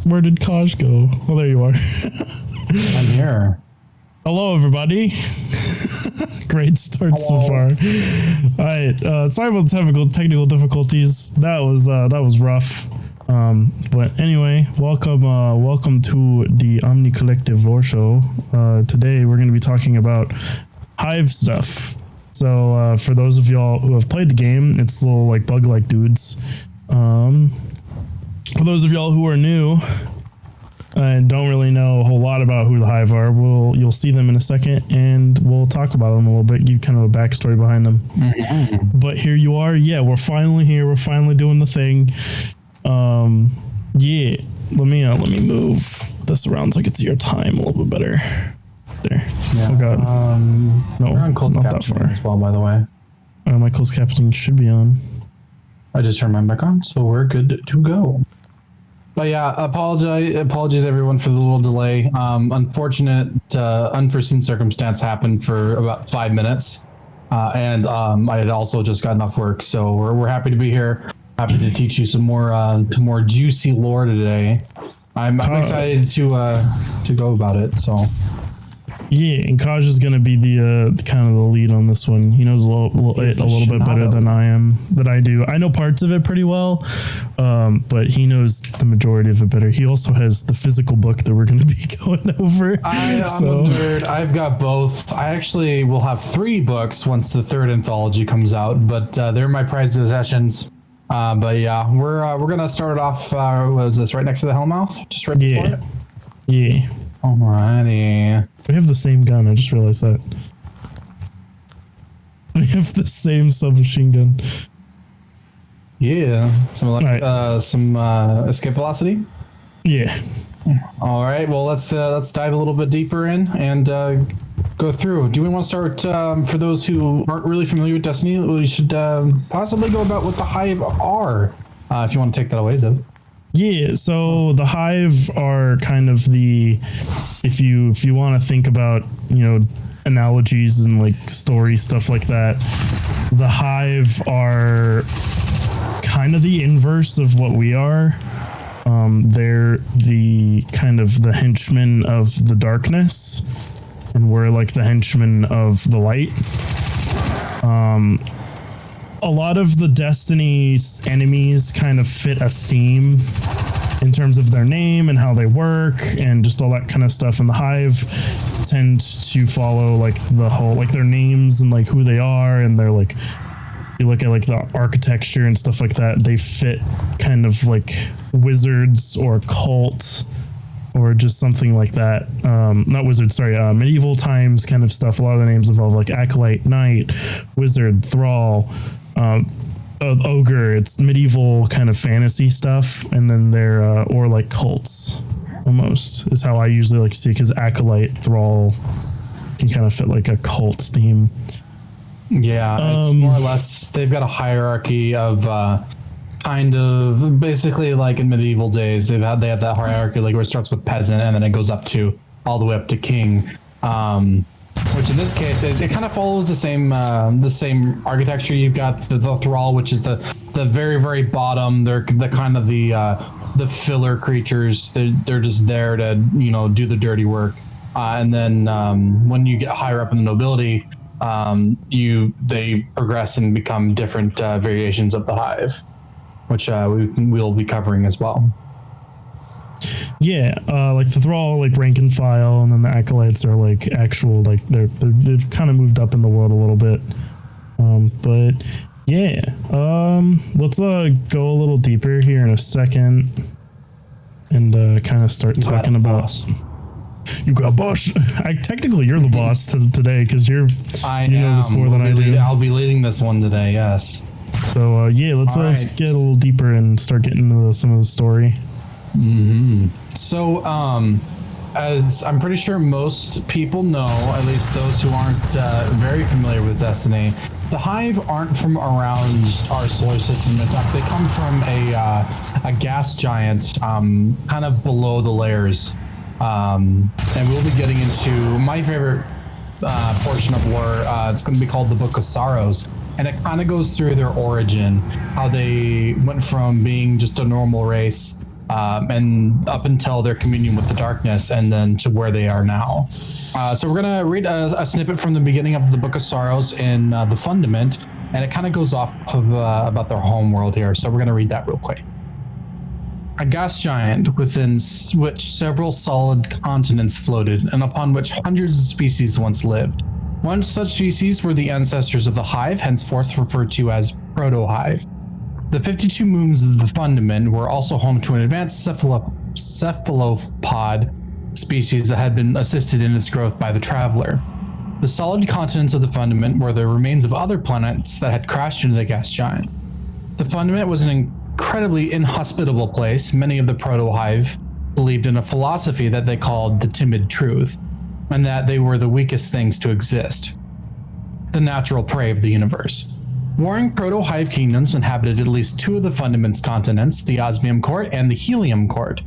Where did Kaj go? Well, there you are. I'm here. Hello, everybody. Great start so far. All right. Sorry about the technical difficulties. That was rough. But anyway, welcome to the Omni Collective Lore Show. Today we're going to be talking about Hive stuff. So for those of y'all who have played the game, it's little like bug-like dudes. For those of y'all who are new and don't really know a whole lot about who the Hive are, you'll see them in a second, and we'll talk about them a little bit, give kind of a backstory behind them. Mm-hmm. But here you are. Yeah, we're finally here. We're finally doing the thing. Yeah. Let me move this around so I can see your time a little bit better. There. Yeah. Oh god. No, we're on closed not that far. as well, by the way. My closed captioning should be on. I just turned mine back on, so we're good to go. But yeah, apologies everyone for the little delay. Unfortunate, unforeseen circumstance happened for about 5 minutes, and I had also just gotten off work, so we're happy to be here. Happy to teach you some more juicy lore today. I'm excited to go about it. So. Yeah, and Kaj is going to be the kind of the lead on this one. He knows a little bit better than I do. I know parts of it pretty well, but he knows the majority of it better. He also has the physical book that we're going to be going over. I'm a nerd. I've got both. I actually will have 3 books once the 3rd anthology comes out, but they're my prized possessions. But yeah, we're gonna start it off. What is this? Right next to the Hellmouth? Just right before it? Yeah. Alrighty. We have the same gun. I just realized that. We have the same submachine gun. Yeah. Some escape velocity. Yeah. All right. Well, let's dive a little bit deeper in and go through. Do we want to start? For those who aren't really familiar with Destiny, we should possibly go about what the Hive are. If you want to take that away, Zev. Yeah, so the Hive are kind of if you want to think about, analogies and like story stuff like that, the Hive are kind of the inverse of what we are. They're the kind of the henchmen of the darkness, and we're like the henchmen of the light. A lot of the Destiny's enemies kind of fit a theme in terms of their name and how they work and just all that kind of stuff. And the Hive tend to follow like the whole, like their names and like who they are. And they're like, you look at like the architecture and stuff like that, they fit kind of like wizards or cult or just something like that. Not wizards, sorry, medieval times kind of stuff. A lot of the names involve like acolyte, knight, wizard, thrall, ogre. It's medieval kind of fantasy stuff, and then they're or like cults almost is how I usually like to see, because acolyte, thrall can kind of fit like a cult theme. Yeah, it's more or less they've got a hierarchy of kind of basically like in medieval days they have that hierarchy like where it starts with peasant and then it goes up to all the way up to king. Which in this case, it kind of follows the same architecture. You've got the thrall, which is the very, very bottom. They're the kind of the filler creatures. They're just there to do the dirty work. And then when you get higher up in the nobility, they progress and become different variations of the Hive, which we'll be covering as well. Yeah, like the thrall, like rank and file, and then the acolytes are like actual, like they've kind of moved up in the world a little bit. But yeah, let's go a little deeper here in a second, and kind of start talking about. Boss. You got boss. Technically, you're the boss today because you know this more than I do. I'll be leading this one today. Yes. So yeah, let's get a little deeper and start getting into some of the story. Mm-hmm. So, as I'm pretty sure most people know, at least those who aren't very familiar with Destiny, the Hive aren't from around our solar system. In fact, they come from a gas giant, kind of below the layers. And we'll be getting into my favorite portion of lore. It's going to be called the Book of Sorrows. And it kind of goes through their origin, how they went from being just a normal race and up until their communion with the darkness, and then to where they are now. So we're going to read a snippet from the beginning of the Book of Sorrows in the Fundament, and it kind of goes off of about their home world here. So we're going to read that real quick. A gas giant within which several solid continents floated, and upon which hundreds of species once lived. One such species were the ancestors of the hive, henceforth referred to as proto-hive. The 52 moons of the Fundament were also home to an advanced cephalopod species that had been assisted in its growth by the Traveler. The solid continents of the Fundament were the remains of other planets that had crashed into the gas giant. The Fundament was an incredibly inhospitable place. Many of the proto-hive believed in a philosophy that they called the timid truth, and that they were the weakest things to exist, the natural prey of the universe. Warring proto-hive kingdoms inhabited at least two of the Fundament's continents, the Osmium Court and the Helium Court.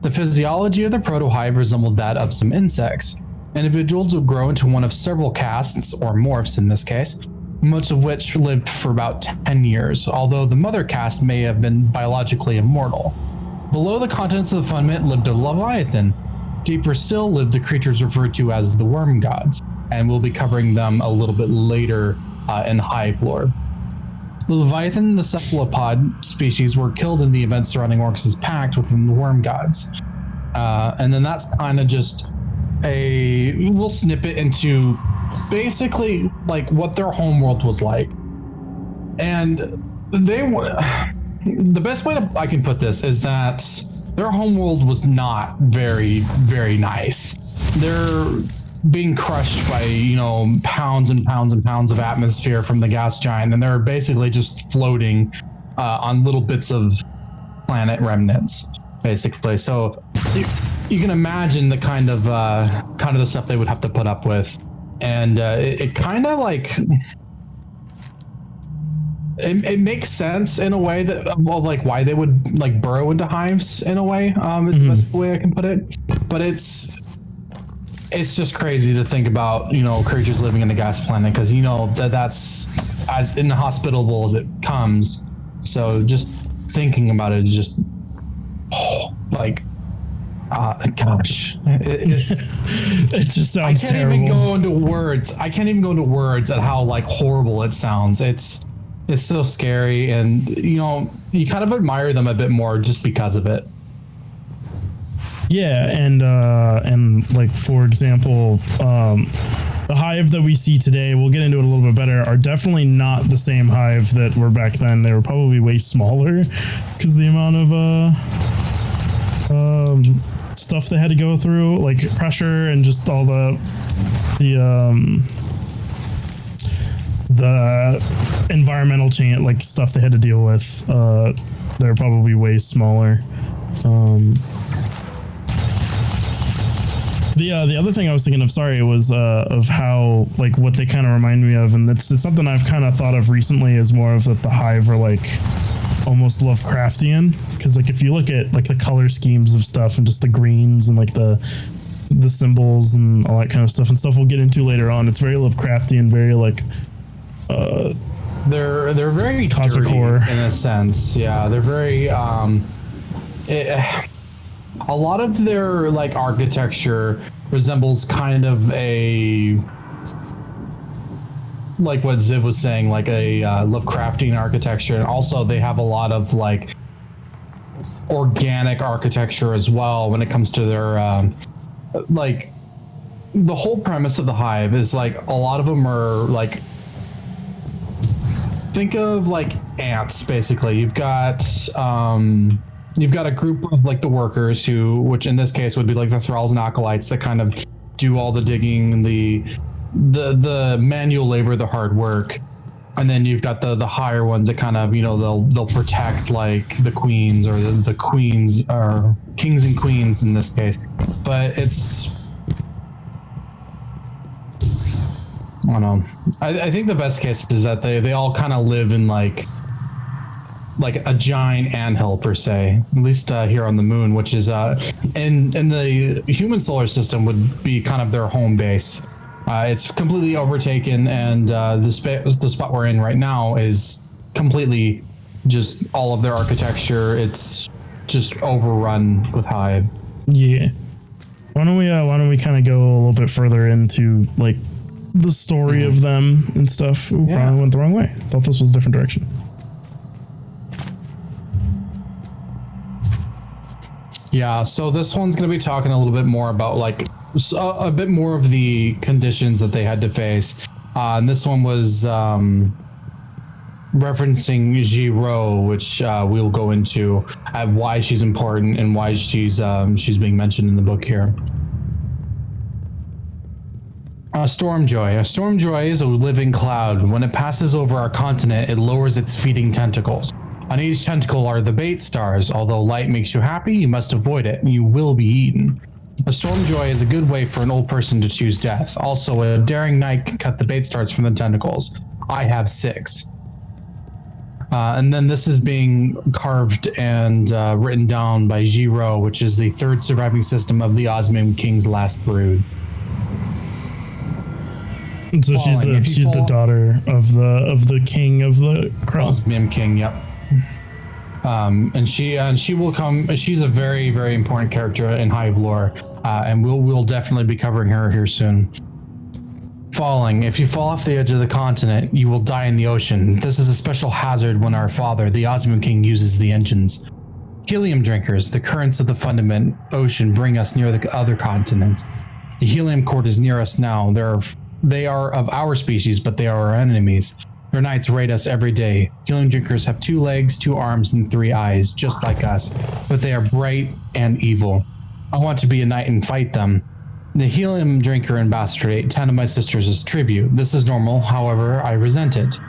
The physiology of the proto-hive resembled that of some insects. Individuals would grow into one of several castes, or morphs in this case, most of which lived for about 10 years, although the mother caste may have been biologically immortal. Below the continents of the Fundament lived a Leviathan. Deeper still lived the creatures referred to as the Worm Gods, and we'll be covering them a little bit later in Hive lore. The Leviathan and the Cephalopod species were killed in the events surrounding Orcus' pact within the Worm Gods. And then that's kind of just a little snippet into basically like what their homeworld was like. And they were, the best way I can put this is that their homeworld was not very, very nice. They're being crushed by, pounds and pounds and pounds of atmosphere from the gas giant, and they're basically just floating on little bits of planet remnants, basically. So you can imagine the kind of the stuff they would have to put up with, and it kind of like it makes sense in a way that of like why they would like burrow into hives in a way. It's the best way I can put it, but it's just crazy to think about, creatures living in a gas planet, because that's as inhospitable as it comes. So just thinking about it is just gosh, it just sounds terrible. I can't even go into words at how like horrible it sounds. It's so scary, and you kind of admire them a bit more just because of it. Yeah, and like for example, the hive that we see today, we'll get into it a little bit better, are definitely not the same hive that were back then. They were probably way smaller because the amount of stuff they had to go through, like pressure and just all the environmental change, like stuff they had to deal with. They're probably way smaller. The other thing I was thinking of, was of how like what they kind of remind me of, and it's something I've kind of thought of recently, is more of that the hive are like almost Lovecraftian, because like if you look at like the color schemes of stuff and just the greens and like the symbols and all that kind of stuff we'll get into later on, it's very Lovecraftian, very like they're very cosmic dirty horror in a sense. Yeah, they're very a lot of their like architecture resembles kind of a, like what Ziv was saying, like a Lovecraftian architecture. And also they have a lot of like organic architecture as well when it comes to their like the whole premise of the hive is like a lot of them are like, think of like ants basically. You've got a group of like the workers which in this case would be like the thralls and acolytes that kind of do all the digging, the manual labor, the hard work. And then you've got the higher ones that kind of, they'll protect like the queens or the queens or kings and queens in this case. But I don't know. I think the best case is that they all kind of live in like a giant anthill per se, at least here on the moon, which is in the human solar system would be kind of their home base. It's completely overtaken, and the spot we're in right now is completely just all of their architecture. It's just overrun with hive. Yeah. Why don't we kind of go a little bit further into like the story of them and stuff? Ooh, probably went the wrong way. Thought this was a different direction. Yeah, so this one's going to be talking a little bit more about like a bit more of the conditions that they had to face. And this one was referencing Jiro, which we'll go into at why she's important and why she's being mentioned in the book here. Stormjoy. A stormjoy is a living cloud. When it passes over our continent, it lowers its feeding tentacles. On each tentacle are the bait stars. Although light makes you happy, you must avoid it, and you will be eaten. A stormjoy is a good way for an old person to choose death. Also, a daring knight can cut the bait stars from the tentacles. I have 6. And then this is being carved and written down by Jiro, which is the 3rd surviving system of the Osmium King's last brood. And so she's the daughter of the king of the crown. Osmium King, yep. And she will come. She's a very, very important character in Hive lore, and we'll definitely be covering her here soon. Falling. If you fall off the edge of the continent, you will die in the ocean. This is a special hazard when our father, the Osmium King, uses the engines. Helium drinkers. The currents of the fundament ocean bring us near the other continent. The helium cord is near us now. They are of our species, but they are our enemies. Their knights raid us every day. Helium drinkers have 2 legs, 2 arms, and 3 eyes, just like us, but they are bright and evil. I want to be a knight and fight them. The helium drinker ambassador ate 10 of my sisters as tribute. This is normal, however, I resent it.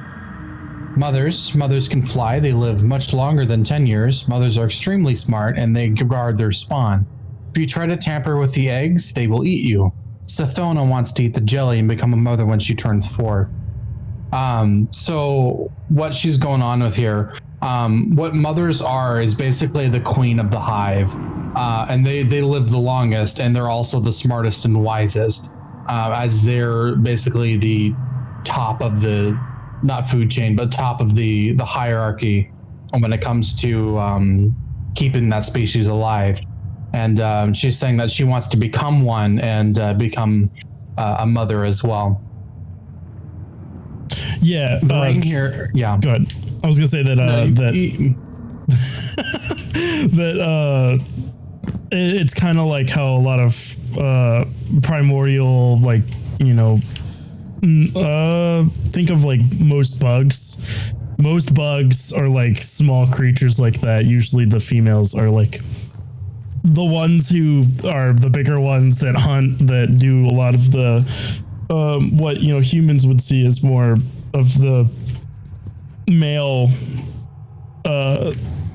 Mothers can fly. They live much longer than 10 years. Mothers are extremely smart, and they guard their spawn. If you try to tamper with the eggs, they will eat you. Sathona wants to eat the jelly and become a mother when she turns 4. So what she's going on with here, what mothers are is basically the queen of the hive, and they live the longest, and they're also the smartest and wisest, as they're basically the top of the, not food chain, but top of the hierarchy when it comes to keeping that species alive. And she's saying that she wants to become one and become a mother as well. Yeah, right here. Yeah, go ahead. I was gonna say that it's kind of like how a lot of primordial, like, you know, think of like most bugs. Most bugs are like small creatures like that. Usually the females are like the ones who are the bigger ones that hunt, that do a lot of the what, you know, humans would see as more of the male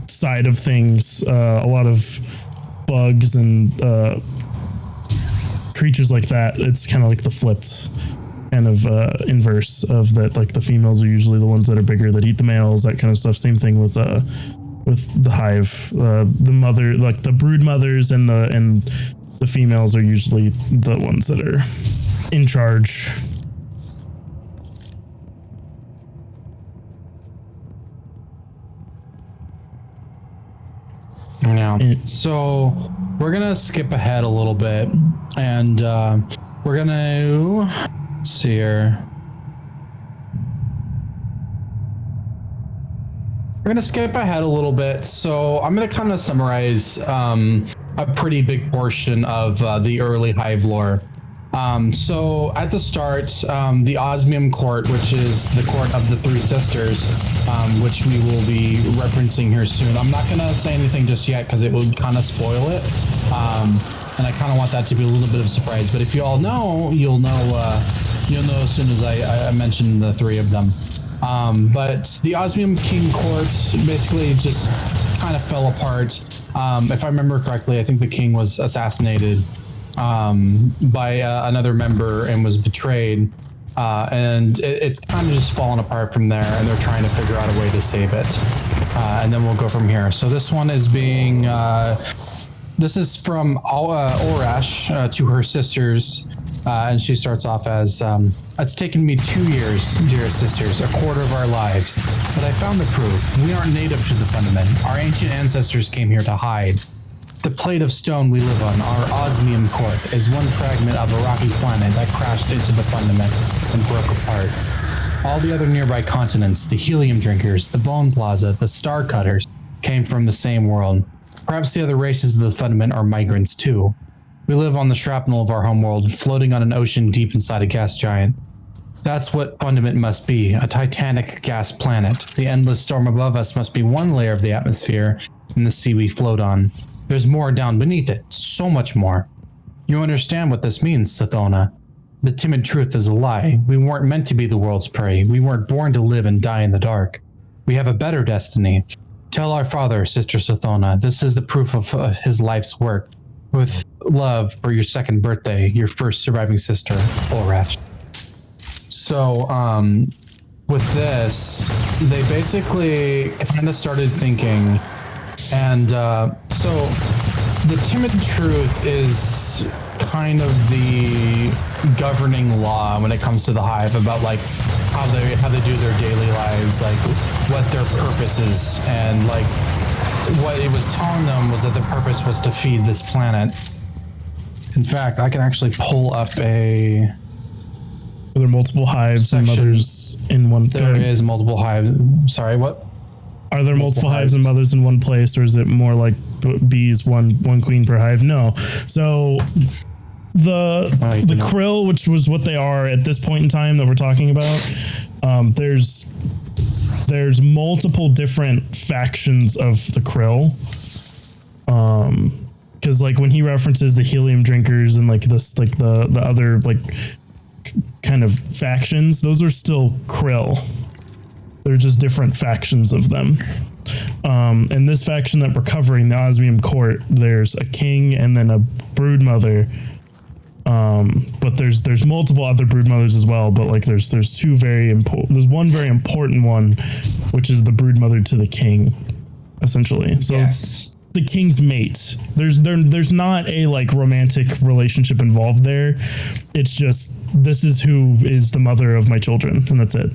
side of things. A lot of bugs and creatures like that, it's kind of like the flipped kind of inverse of that. Like the females are usually the ones that are bigger, that eat the males, that kind of stuff. Same thing with the hive. The mother, like the brood mothers, and the females are usually the ones that are in charge. Yeah. So we're gonna skip ahead a little bit, and we're gonna see here. We're gonna skip ahead a little bit. So I'm gonna kind of summarize a pretty big portion of the early Hive lore. So at the start, the Osmium Court, which is the court of the 3 sisters, which we will be referencing here soon. I'm not going to say anything just yet because it would kind of spoil it. And I kind of want that to be a little bit of a surprise. But if you all know, you'll know as soon as I mention the 3 of them. But the Osmium King Court basically just kind of fell apart. If I remember correctly, I think the king was assassinated by another member and was betrayed, and it's kind of just fallen apart from there, and they're trying to figure out a way to save it, and then we'll go from here. So this one is being this is from Orash to her sisters, and she starts off as It's taken me 2 years, dearest sisters, a quarter of our lives. But I found the proof. We aren't native to the fundament. Our ancient ancestors came here to hide. The plate of stone we live on, our osmium court, is one fragment of a rocky planet that crashed into the fundament and broke apart. All the other nearby continents, the helium drinkers, the bone plaza, the star cutters, came from the same world. Perhaps the other races of the fundament are migrants too. We live on the shrapnel of our homeworld, floating on an ocean deep inside a gas giant. That's what fundament must be, a titanic gas planet. The endless storm above us must be one layer of the atmosphere in the sea we float on. There's more down beneath it, so much more. You understand what this means, Sathona. The timid truth is a lie. We weren't meant to be the world's prey. We weren't born to live and die in the dark. We have a better destiny. Tell our father, Sister Sathona, this is the proof of his life's work. With love for your second birthday, your first surviving sister, Olrash. So, with this, they basically kind of started thinking, and so the timid truth is kind of the governing law when it comes to the hive about like how they do their daily lives, like what their purpose is, and like what it was telling them was that the purpose was to feed this planet. In fact, I can actually pull up a... Are there multiple hives and mothers in one place? There is multiple hives. Sorry, what? Are there multiple hives and mothers in one place, or is it more like bees, one queen per hive? No. So the krill, which was what they are at this point in time that we're talking about, there's multiple different factions of the krill. Because like when he references the helium drinkers and like this, like the other like kind of factions, those are still krill. They're just different factions of them. And this faction that we're covering, the Osmium Court, there's a king and then a brood mother. But there's multiple other brood mothers as well. But like there's two very important. There's one very important one, which is the brood mother to the king, essentially. So it's the king's mate. There's not a like romantic relationship involved there. It's just this is who is the mother of my children, and that's it.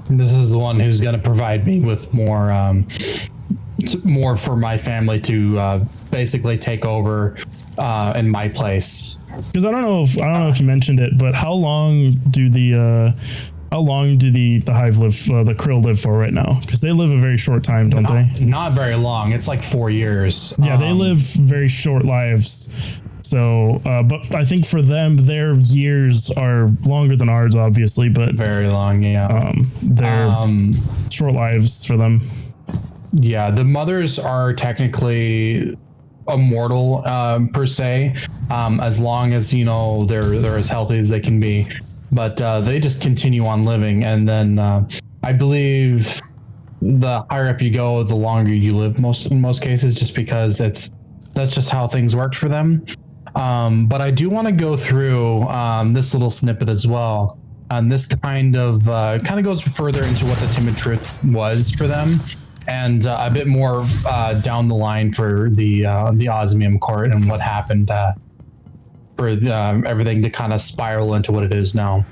This is the one who's going to provide me with more for my family to basically take over in my place. Because I don't know if you mentioned it, but how long do the hive live? The krill live for right now? Because they live a very short time, don't they? Not very long. It's like 4 years. Yeah, they live very short lives. So, but I think for them, their years are longer than ours, obviously, but very long. Yeah. They're short lives for them. Yeah. The mothers are technically immortal, per se, as long as, you know, they're as healthy as they can be, but, they just continue on living. And then, I believe the higher up you go, the longer you live in most cases, just because that's just how things worked for them. But I do want to go through this little snippet as well. And this kind of goes further into what the timid truth was for them, and a bit more down the line for the Osmium Court and what happened for everything to kind of spiral into what it is now.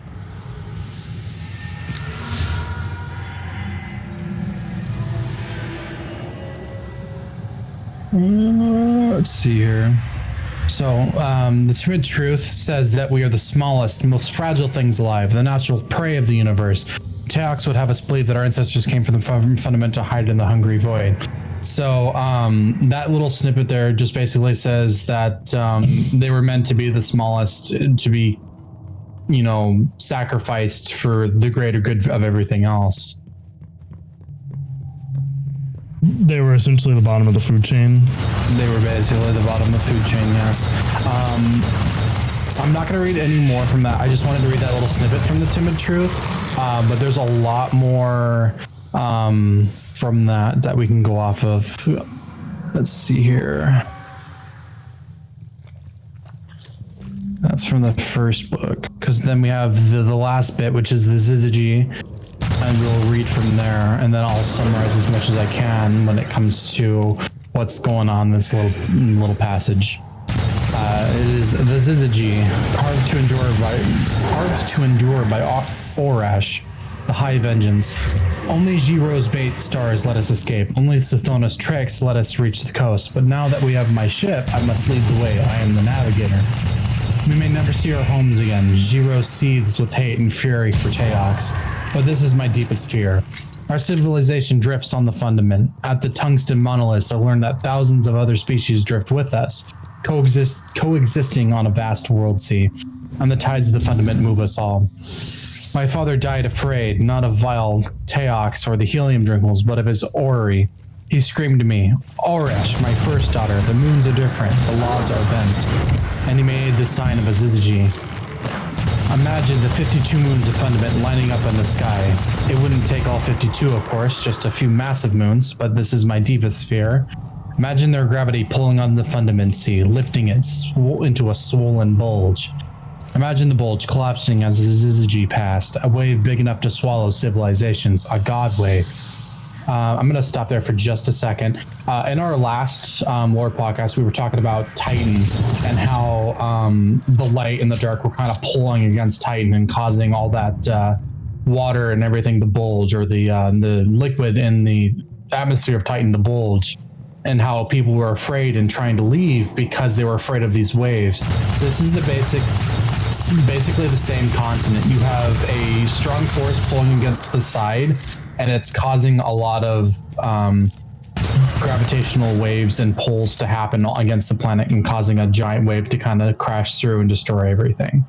Let's see here. So, the timid truth says that we are the smallest, most fragile things alive, the natural prey of the universe. Teox would have us believe that our ancestors came from the fundament to hide in the hungry void. So, that little snippet there just basically says that they were meant to be the smallest, to be, you know, sacrificed for the greater good of everything else. They were essentially the bottom of the food chain. They were basically the bottom of the food chain, yes. I'm not going to read any more from that. I just wanted to read that little snippet from the timid truth. But there's a lot more from that we can go off of. Let's see here. That's from the first book. Because then we have the last bit, which is the Zyvx. And we'll read from there, and then I'll summarize as much as I can when it comes to what's going on in this little passage. It is the Zyvx, carved to endure by Orash, the High Vengeance. Only Giro's bait stars let us escape. Only Sathona's tricks let us reach the coast. But now that we have my ship, I must lead the way. I am the navigator. We may never see our homes again. Giro seethes with hate and fury for Teox. But this is my deepest fear. Our civilization drifts on the fundament. At the tungsten monoliths, I learned that thousands of other species drift with us, coexisting on a vast world sea. And the tides of the fundament move us all. My father died afraid, not of vile Teox or the helium drinkles, but of his orrery. He screamed to me, Orash, my first daughter, the moons are different, the laws are bent. And he made the sign of a Zyvx. Imagine the 52 moons of Fundament lining up in the sky. It wouldn't take all 52, of course, just a few massive moons, but this is my deepest fear. Imagine their gravity pulling on the Fundament sea, lifting it into a swollen bulge. Imagine the bulge collapsing as the Zyvx passed, a wave big enough to swallow civilizations, a god wave. I'm going to stop there for just a second. In our last lore podcast, we were talking about Titan and how the light and the dark were kind of pulling against Titan and causing all that water and everything to bulge, or the liquid in the atmosphere of Titan to bulge, and how people were afraid and trying to leave because they were afraid of these waves. This is basically the same continent. You have a strong force pulling against the side, and it's causing a lot of gravitational waves and pulls to happen against the planet and causing a giant wave to kind of crash through and destroy everything.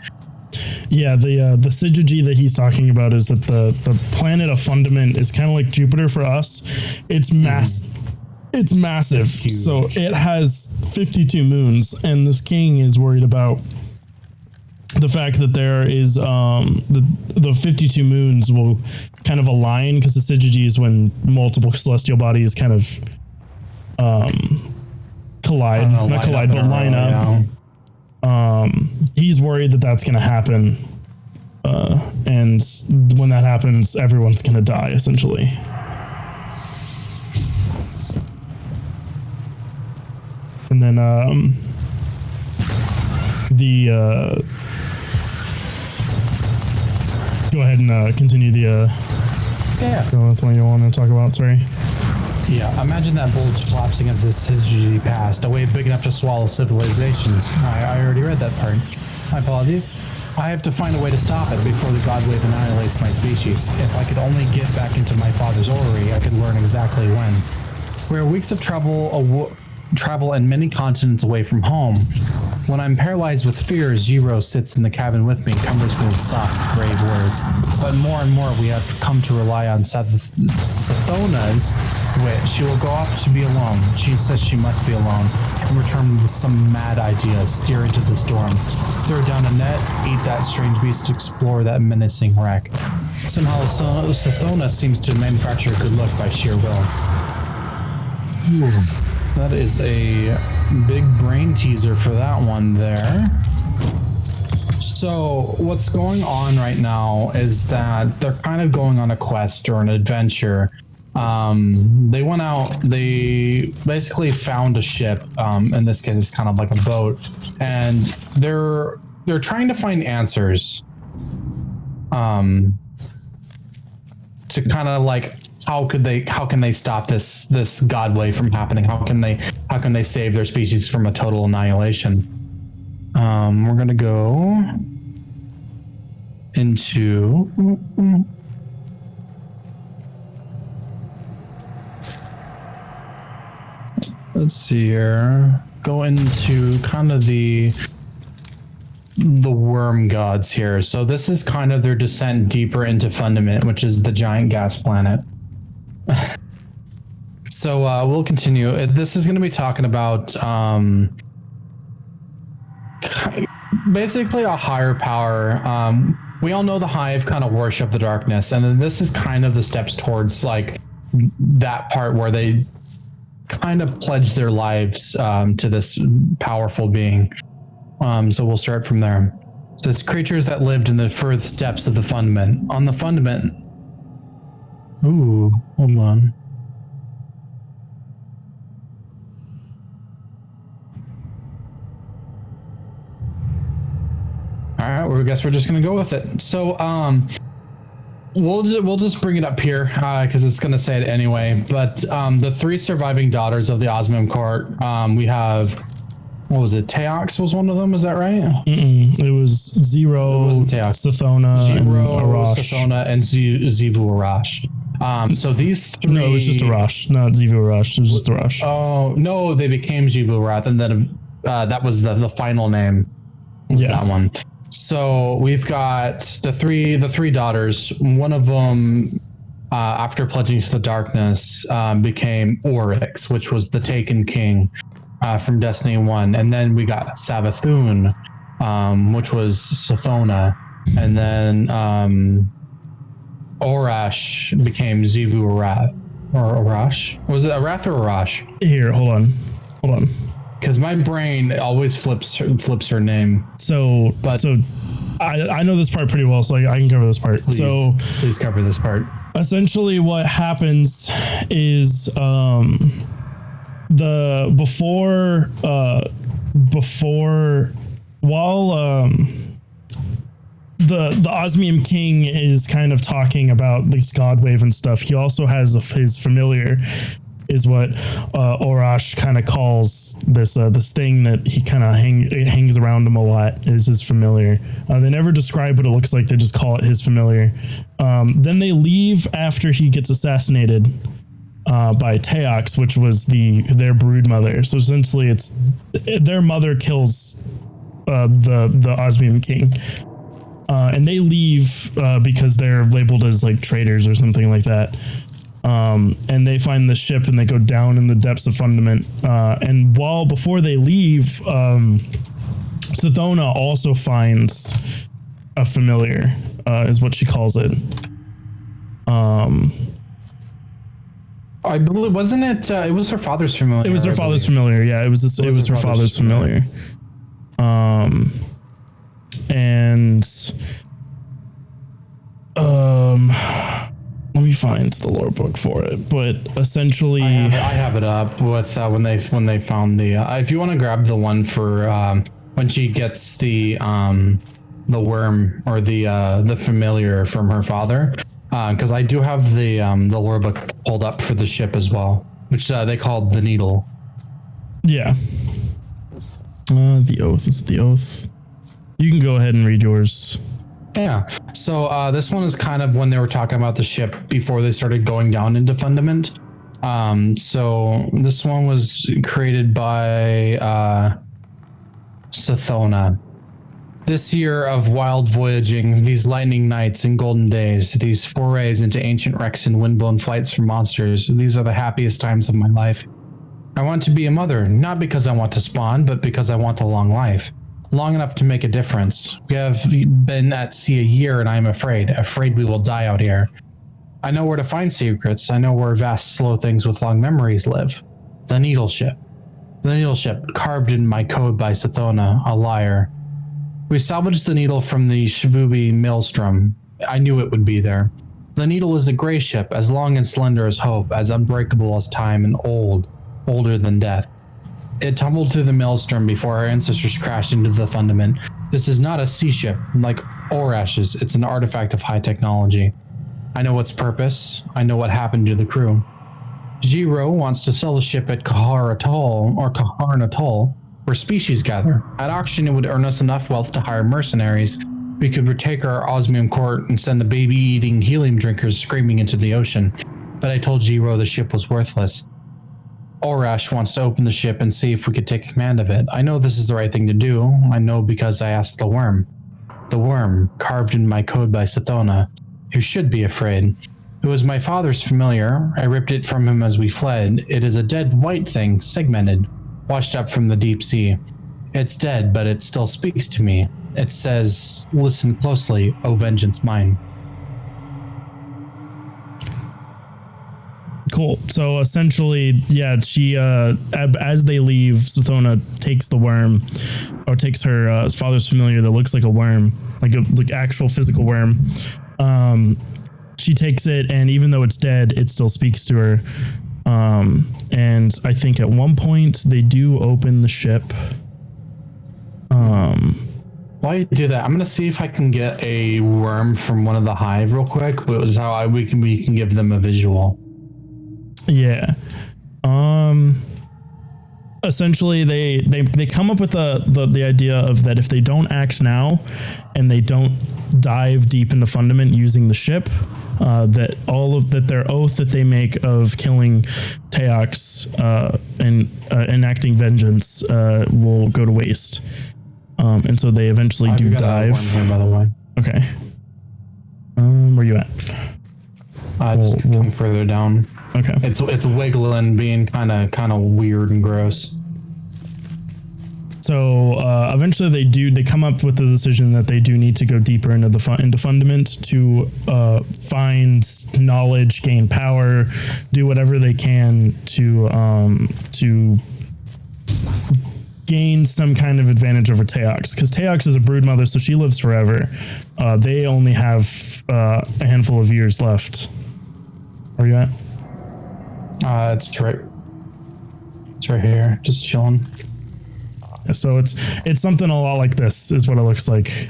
Yeah, the Zyvx that he's talking about is that the planet of Fundament is kind of like Jupiter for us. It's It's massive. So it has 52 moons, and this king is worried about the fact that there is the 52 moons will kind of align, because the Zyvx is when multiple celestial bodies kind of line up. Yeah. He's worried that that's going to happen, and when that happens, everyone's going to die essentially. And then go ahead and continue the go with what you want to talk about. Sorry. Yeah, imagine that bulge collapsing against this Zyvx past, a wave big enough to swallow civilizations. I already read that part. My apologies. I have to find a way to stop it before the god wave annihilates my species. If I could only get back into my father's orrery, I could learn exactly when. We're weeks of travel and many continents away from home. When I'm paralyzed with fear, Giro sits in the cabin with me, covers me with soft, brave words. But more and more we have come to rely on Sathona's wit. She will go off to be alone. She says she must be alone, and return with some mad idea, steer into the storm, throw down a net, eat that strange beast, explore that menacing wreck. Somehow Sathona seems to manufacture a good look by sheer will. Ooh. That is a big brain teaser for that one there. So what's going on right now is that they're kind of going on a quest or an adventure. They went out, they basically found a ship. In this case, it's kind of like a boat, and they're trying to find answers to kind of like, how can they stop this god wave from happening? How can they save their species from a total annihilation? We're gonna go into let's see here. Go into kind of the worm gods here. So this is kind of their descent deeper into Fundament, which is the giant gas planet. So we'll continue. This is going to be talking about basically a higher power. We all know the Hive kind of worship the darkness, and then this is kind of the steps towards like that part where they kind of pledge their lives to this powerful being. So we'll start from there. It says creatures that lived in the furthest steps of the Fundament. On the Fundament. Ooh, hold on. I guess we're just gonna go with it. So we'll just bring it up here because it's gonna say it anyway. But the 3 surviving daughters of the Osmium Court, we have, what was it? Teox was one of them. Is that right? It was Zero, Sathona, Sathona, and Zyvx Arash. So these 3. No, it was just Arash, not Zyvx Arash. It was just Arash. Oh no, they became Zyvx Arash, and then that was the final name. That one. So we've got the three daughters. One of them, after pledging to the darkness, became Oryx, which was the Taken King from Destiny 1. And then we got Savathun, which was Sathona. And then Orash became Zyvx Arash. Or Arash? Was it Arath or Arash? Here, hold on. Because my brain always flips her name. So I know this part pretty well, so I can cover this part. Please cover this part. Essentially, what happens is while the Osmium King is kind of talking about this God Wave and stuff, he also has his familiar, is what Orash kind of calls this thing that he kind of hangs around him a lot, is his familiar. They never describe what it looks like. They just call it his familiar. Then they leave after he gets assassinated by Teox, which was their brood mother. So essentially it's their mother kills the Osmium King. And they leave because they're labeled as like traitors or something like that. And they find the ship and they go down in the depths of Fundament. And before they leave, Sathona also finds a familiar, is what she calls it. I believe, wasn't it? It was her father's familiar. It was her father's familiar. Yeah, it was her father's familiar. Let me find the lore book for it, but essentially, I have it up with when they found the. If you want to grab the one for when she gets the worm or the familiar from her father, because I do have the lore book pulled up for the ship as well, which they called the Needle. Yeah. The Oath is the Oath. You can go ahead and read yours. Yeah. So this one is kind of when they were talking about the ship before they started going down into Fundament. So this one was created by Sathona. This year of wild voyaging, these lightning nights and golden days, these forays into ancient wrecks and windblown flights from monsters, these are the happiest times of my life. I want to be a mother, not because I want to spawn, but because I want a long life. Long enough to make a difference. We have been at sea a year and I am afraid we will die out here. I know where to find secrets. I know where vast, slow things with long memories live. The Needle Ship. The Needle Ship, carved in my code by Sathona, a liar. We salvaged the needle from the Shvubi maelstrom. I knew it would be there. The Needle is a gray ship, as long and slender as hope, as unbreakable as time, and older than death. It tumbled through the maelstrom before our ancestors crashed into the Fundament. This is not a sea ship, like Orash's. It's an artifact of high technology. I know its purpose. I know what happened to the crew. Jiro wants to sell the ship at Kaharn Atoll, where species gather. At auction, it would earn us enough wealth to hire mercenaries. We could retake our Osmium Court and send the baby-eating helium drinkers screaming into the ocean. But I told Jiro the ship was worthless. Orash wants to open the ship and see if we could take command of it. I know this is the right thing to do. I know because I asked the worm. The worm, carved in my code by Sathona, who should be afraid. It was my father's familiar. I ripped it from him as we fled. It is a dead white thing, segmented, washed up from the deep sea. It's dead, but it still speaks to me. It says, listen closely, O vengeance mine. Cool. So essentially, yeah, she as they leave, Sathona takes the worm, or takes her father's familiar that looks like a worm, like actual physical worm. She takes it, and even though it's dead, it still speaks to her. And I think at one point they do open the ship. While you do that, I'm gonna see if I can get a worm from one of the hive real quick. But it was how we can give them a visual. Yeah. Essentially they come up with the idea of that if they don't act now and they don't dive deep into Fundament using the ship, that their oath that they make of killing Teox and enacting vengeance will go to waste. And so they eventually do dive. Here, by the way. Okay. Where you at? Just come further down. Okay. It's wiggling, being kind of weird and gross. So eventually they come up with the decision that they do need to go deeper into Fundament to find knowledge, gain power, do whatever they can to gain some kind of advantage over Teox, because Teox is a brood mother, so she lives forever. They only have a handful of years left. Where are you at? It's right here, just chilling. So it's something a lot like this is what it looks like.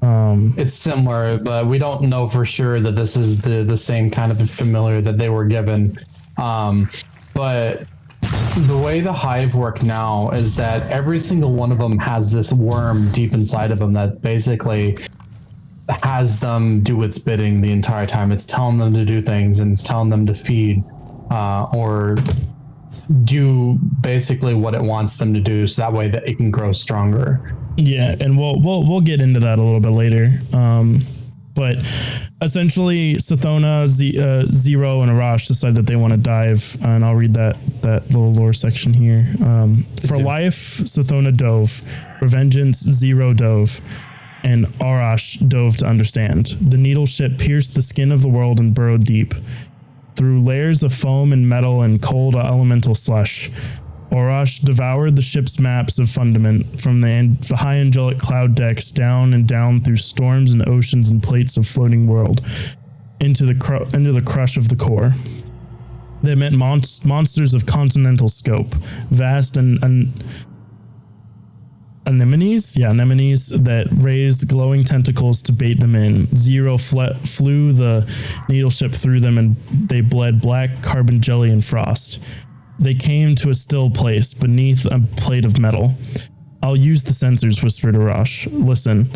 It's similar, but we don't know for sure that this is the same kind of familiar that they were given. But the way the hive work now is that every single one of them has this worm deep inside of them that basically has them do its bidding the entire time. It's telling them to do things, and it's telling them to feed or do basically what it wants them to do, so that way that it can grow stronger. Yeah, and we'll get into that a little bit later. But essentially, Sathona, Zero, and Arash decide that they want to dive, and I'll read that little lore section here. For life, Sathona dove. For vengeance, Zero dove. And Arash dove to understand. The needle ship pierced the skin of the world and burrowed deep. Through layers of foam and metal and cold elemental slush, Arash devoured the ship's maps of Fundament from the high angelic cloud decks down and down through storms and oceans and plates of floating world into the crush of the core. They met monsters of continental scope, vast and anemones that raised glowing tentacles to bait them in. Zero flew the needle ship through them, and they bled black carbon jelly and frost. They came to a still place beneath a plate of metal. I'll use the sensors, whispered Arash. Listen.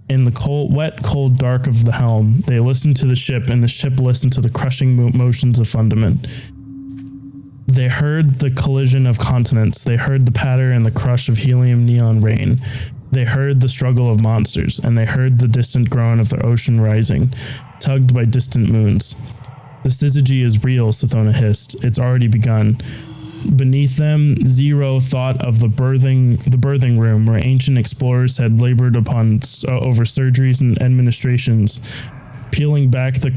In the wet, cold dark of the helm, they listened to the ship, and the ship listened to the crushing motions of Fundament. They heard the collision of continents. They heard the patter and the crush of helium neon rain. They heard the struggle of monsters, and they heard the distant groan of the ocean rising, tugged by distant moons. The syzygy is real, Sathona hissed. It's already begun. Beneath them, Zero thought of the birthing room where ancient explorers had labored upon over surgeries and administrations, peeling back the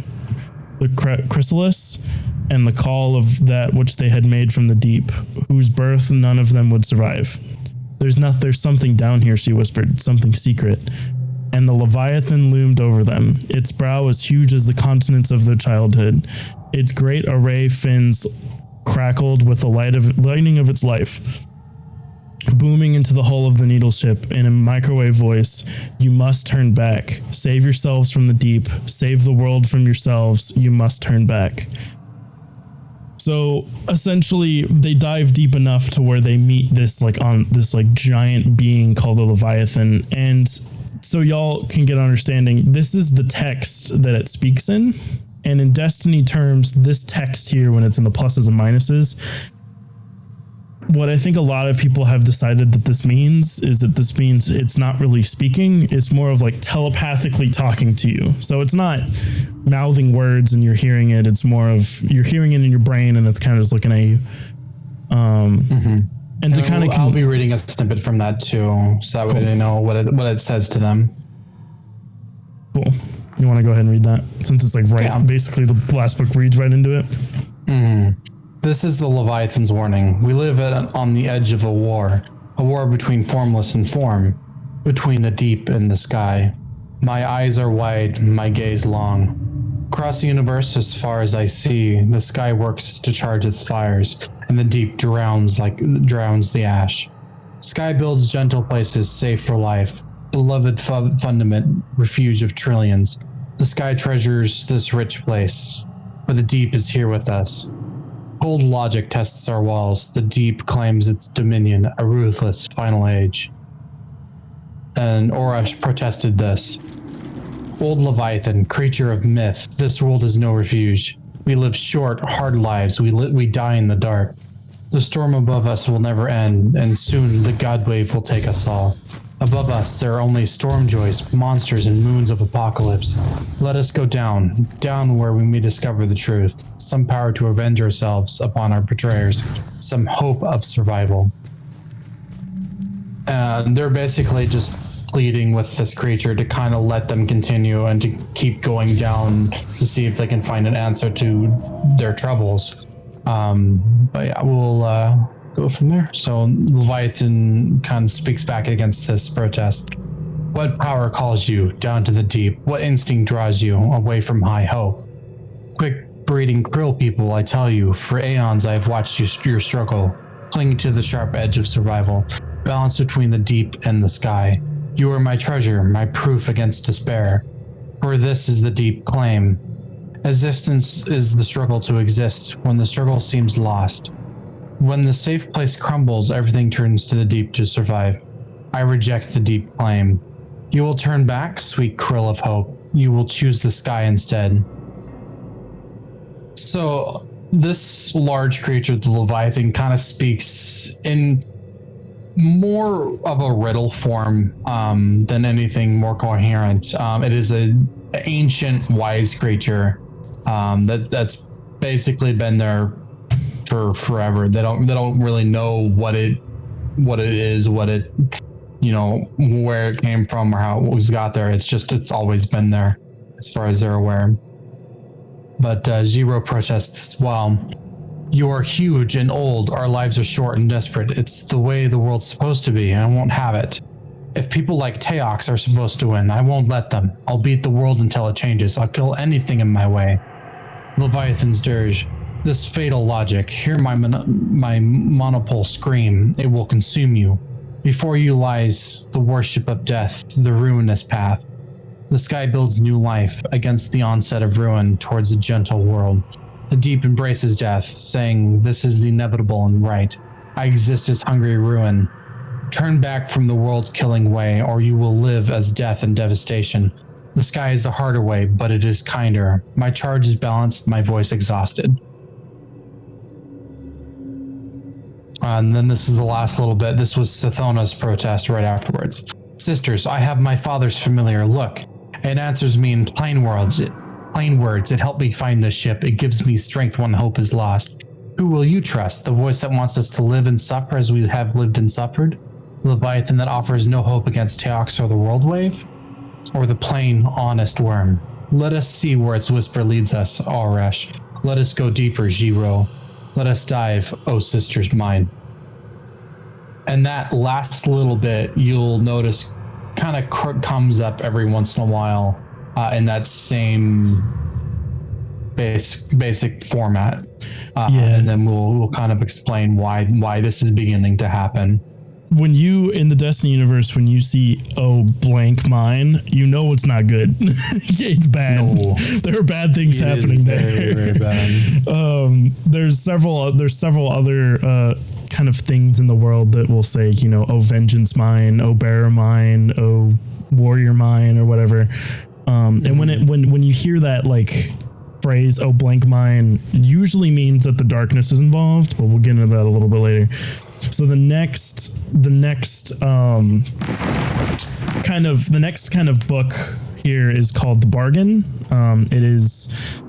chrysalis and the call of that which they had made from the deep, whose birth none of them would survive. There's something down here, she whispered, something secret. And the Leviathan loomed over them. Its brow was huge as the continents of their childhood. Its great array fins crackled with the lightning of its life. Booming into the hull of the needle ship in a microwave voice, you must turn back. Save yourselves from the deep. Save the world from yourselves. You must turn back. So essentially, they dive deep enough to where they meet this giant being called the Leviathan, and so y'all can get an understanding. This is the text that it speaks in, and in Destiny terms, this text here, when it's in the pluses and minuses, what I think a lot of people have decided that this means is that this means it's not really speaking. It's more of like telepathically talking to you. So it's not mouthing words and you're hearing it. It's more of you're hearing it in your brain and it's kind of just looking at you. And to kind of I'll be reading a snippet from that too, so that way they know what it says to them. Cool. You want to go ahead and read that since it's like basically the last book reads right into it. This is the Leviathan's warning. We live on the edge of a war between formless and form, between the deep and the sky. My eyes are wide, my gaze long. Across the universe, as far as I see, the sky works to charge its fires, and the deep drowns the ash. Sky builds gentle places safe for life, beloved fundament, refuge of trillions. The sky treasures this rich place, but the deep is here with us. Cold logic tests our walls. The deep claims its dominion, a ruthless final age. And Orash protested this. Old Leviathan, creature of myth, this world is no refuge. We live short, hard lives. We die in the dark. The storm above us will never end, and soon the God wave will take us all. Above us, there are only storm joys, monsters, and moons of apocalypse. Let us go down where we may discover the truth. Some power to avenge ourselves upon our betrayers. Some hope of survival. They're basically just pleading with this creature to kind of let them continue and to keep going down to see if they can find an answer to their troubles. But yeah, we'll go from there. So Leviathan kind of speaks back against this protest. What power calls you down to the deep? What instinct draws you away from high hope? Quick breeding krill people, I tell you, for aeons I have watched your struggle, clinging to the sharp edge of survival, balanced between the deep and the sky. You are my treasure, my proof against despair. For this is the deep claim. Existence is the struggle to exist when the struggle seems lost. When the safe place crumbles, everything turns to the deep to survive. I reject the deep claim. You will turn back, sweet krill of hope. You will choose the sky instead. So this large creature, the Leviathan, kind of speaks in more of a riddle form than anything more coherent. It is an ancient, wise creature that's basically been there for forever. They don't really know what it is, where it came from or how it was got there. It's always been there as far as they're aware. But Zero protests, well, you are huge and old. Our lives are short and desperate. It's the way the world's supposed to be. I won't have it. If people like Teox are supposed to win, I won't let them. I'll beat the world until it changes. I'll kill anything in my way. Leviathan's dirge. This fatal logic. Hear my monopole scream. It will consume you. Before you lies the worship of death, the ruinous path. The sky builds new life against the onset of ruin towards a gentle world. The deep embraces death, saying, this is the inevitable and right. I exist as hungry ruin. Turn back from the world-killing way, or you will live as death and devastation. The sky is the harder way, but it is kinder. My charge is balanced, my voice exhausted. And then this is the last little bit. This was Sathona's protest right afterwards. Sisters, I have my father's familiar. Look, it answers me in plain words. It helped me find this ship. It gives me strength when hope is lost. Who will you trust? The voice that wants us to live and suffer as we have lived and suffered? Leviathan that offers no hope against Teox or the world wave? Or the plain, honest worm? Let us see where its whisper leads us, Auresh. Let us go deeper, Jiro. Let us dive, O sisters mine. And that last little bit, you'll notice, kind of comes up every once in a while in that same basic format. And then we'll kind of explain why this is beginning to happen. When you, in the Destiny universe, when you see, blank mine, you know it's not good. It's bad. No. There are bad things happening there. Very, very bad. There's several other kind of things in the world that will say, vengeance mine, bearer mine, warrior mine, or whatever. And when you hear that phrase, blank mine, usually means that the darkness is involved, but we'll get into that a little bit later. So the next kind of book here is called The Bargain. It is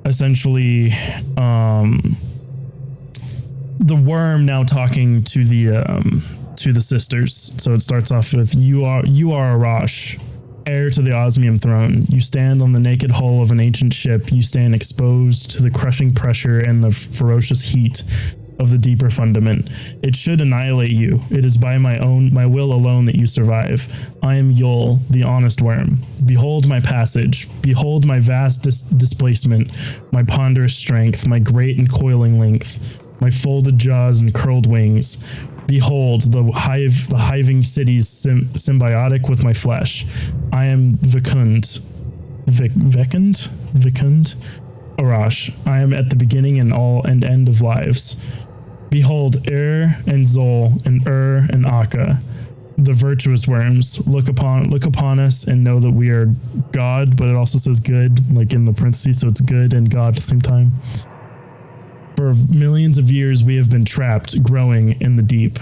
essentially the worm now talking to the sisters. So it starts off with, you are Arash, heir to the osmium throne. You stand on the naked hull of an ancient ship. You stand exposed to the crushing pressure and the ferocious heat of the deeper fundament. It should annihilate you. It is by my will alone that you survive. I am Yul, the honest worm. Behold my passage. Behold my vast displacement, my ponderous strength, my great and coiling length, my folded jaws and curled wings. Behold, the hiving cities symbiotic with my flesh. I am Vikund Arash. I am at the beginning and end of lives. Behold, and Zol and and Akka, the virtuous worms. Look upon us and know that we are God, but it also says good, like in the parentheses, so it's good and God at the same time. For millions of years, we have been trapped, growing in the deep.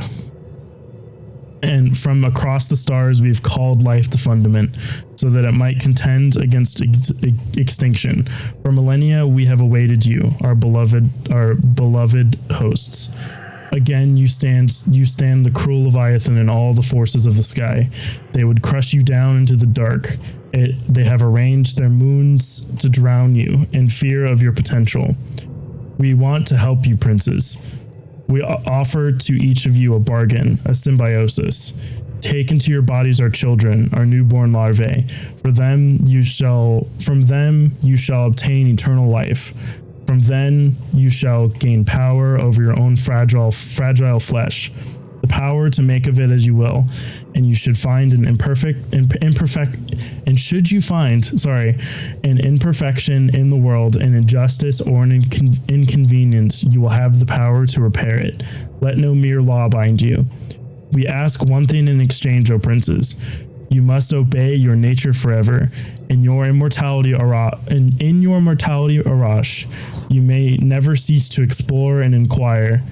And from across the stars, we've called life the fundament, so that it might contend against extinction. For millennia, we have awaited you, our beloved hosts. Again, you stand the cruel Leviathan and all the forces of the sky. They would crush you down into the dark. They have arranged their moons to drown you in fear of your potential. We want to help you, princes. We offer to each of you a bargain, a symbiosis. Take into your bodies our children, our newborn larvae. From them you shall obtain eternal life. From then you shall gain power over your own fragile flesh, the power to make of it as you will. And you should find an imperfection in the world, an injustice or an inconvenience, you will have the power to repair it. Let no mere law bind you. We ask one thing in exchange, O princes. You must obey your nature forever. In your immortality, Arash, you may never cease to explore and inquire.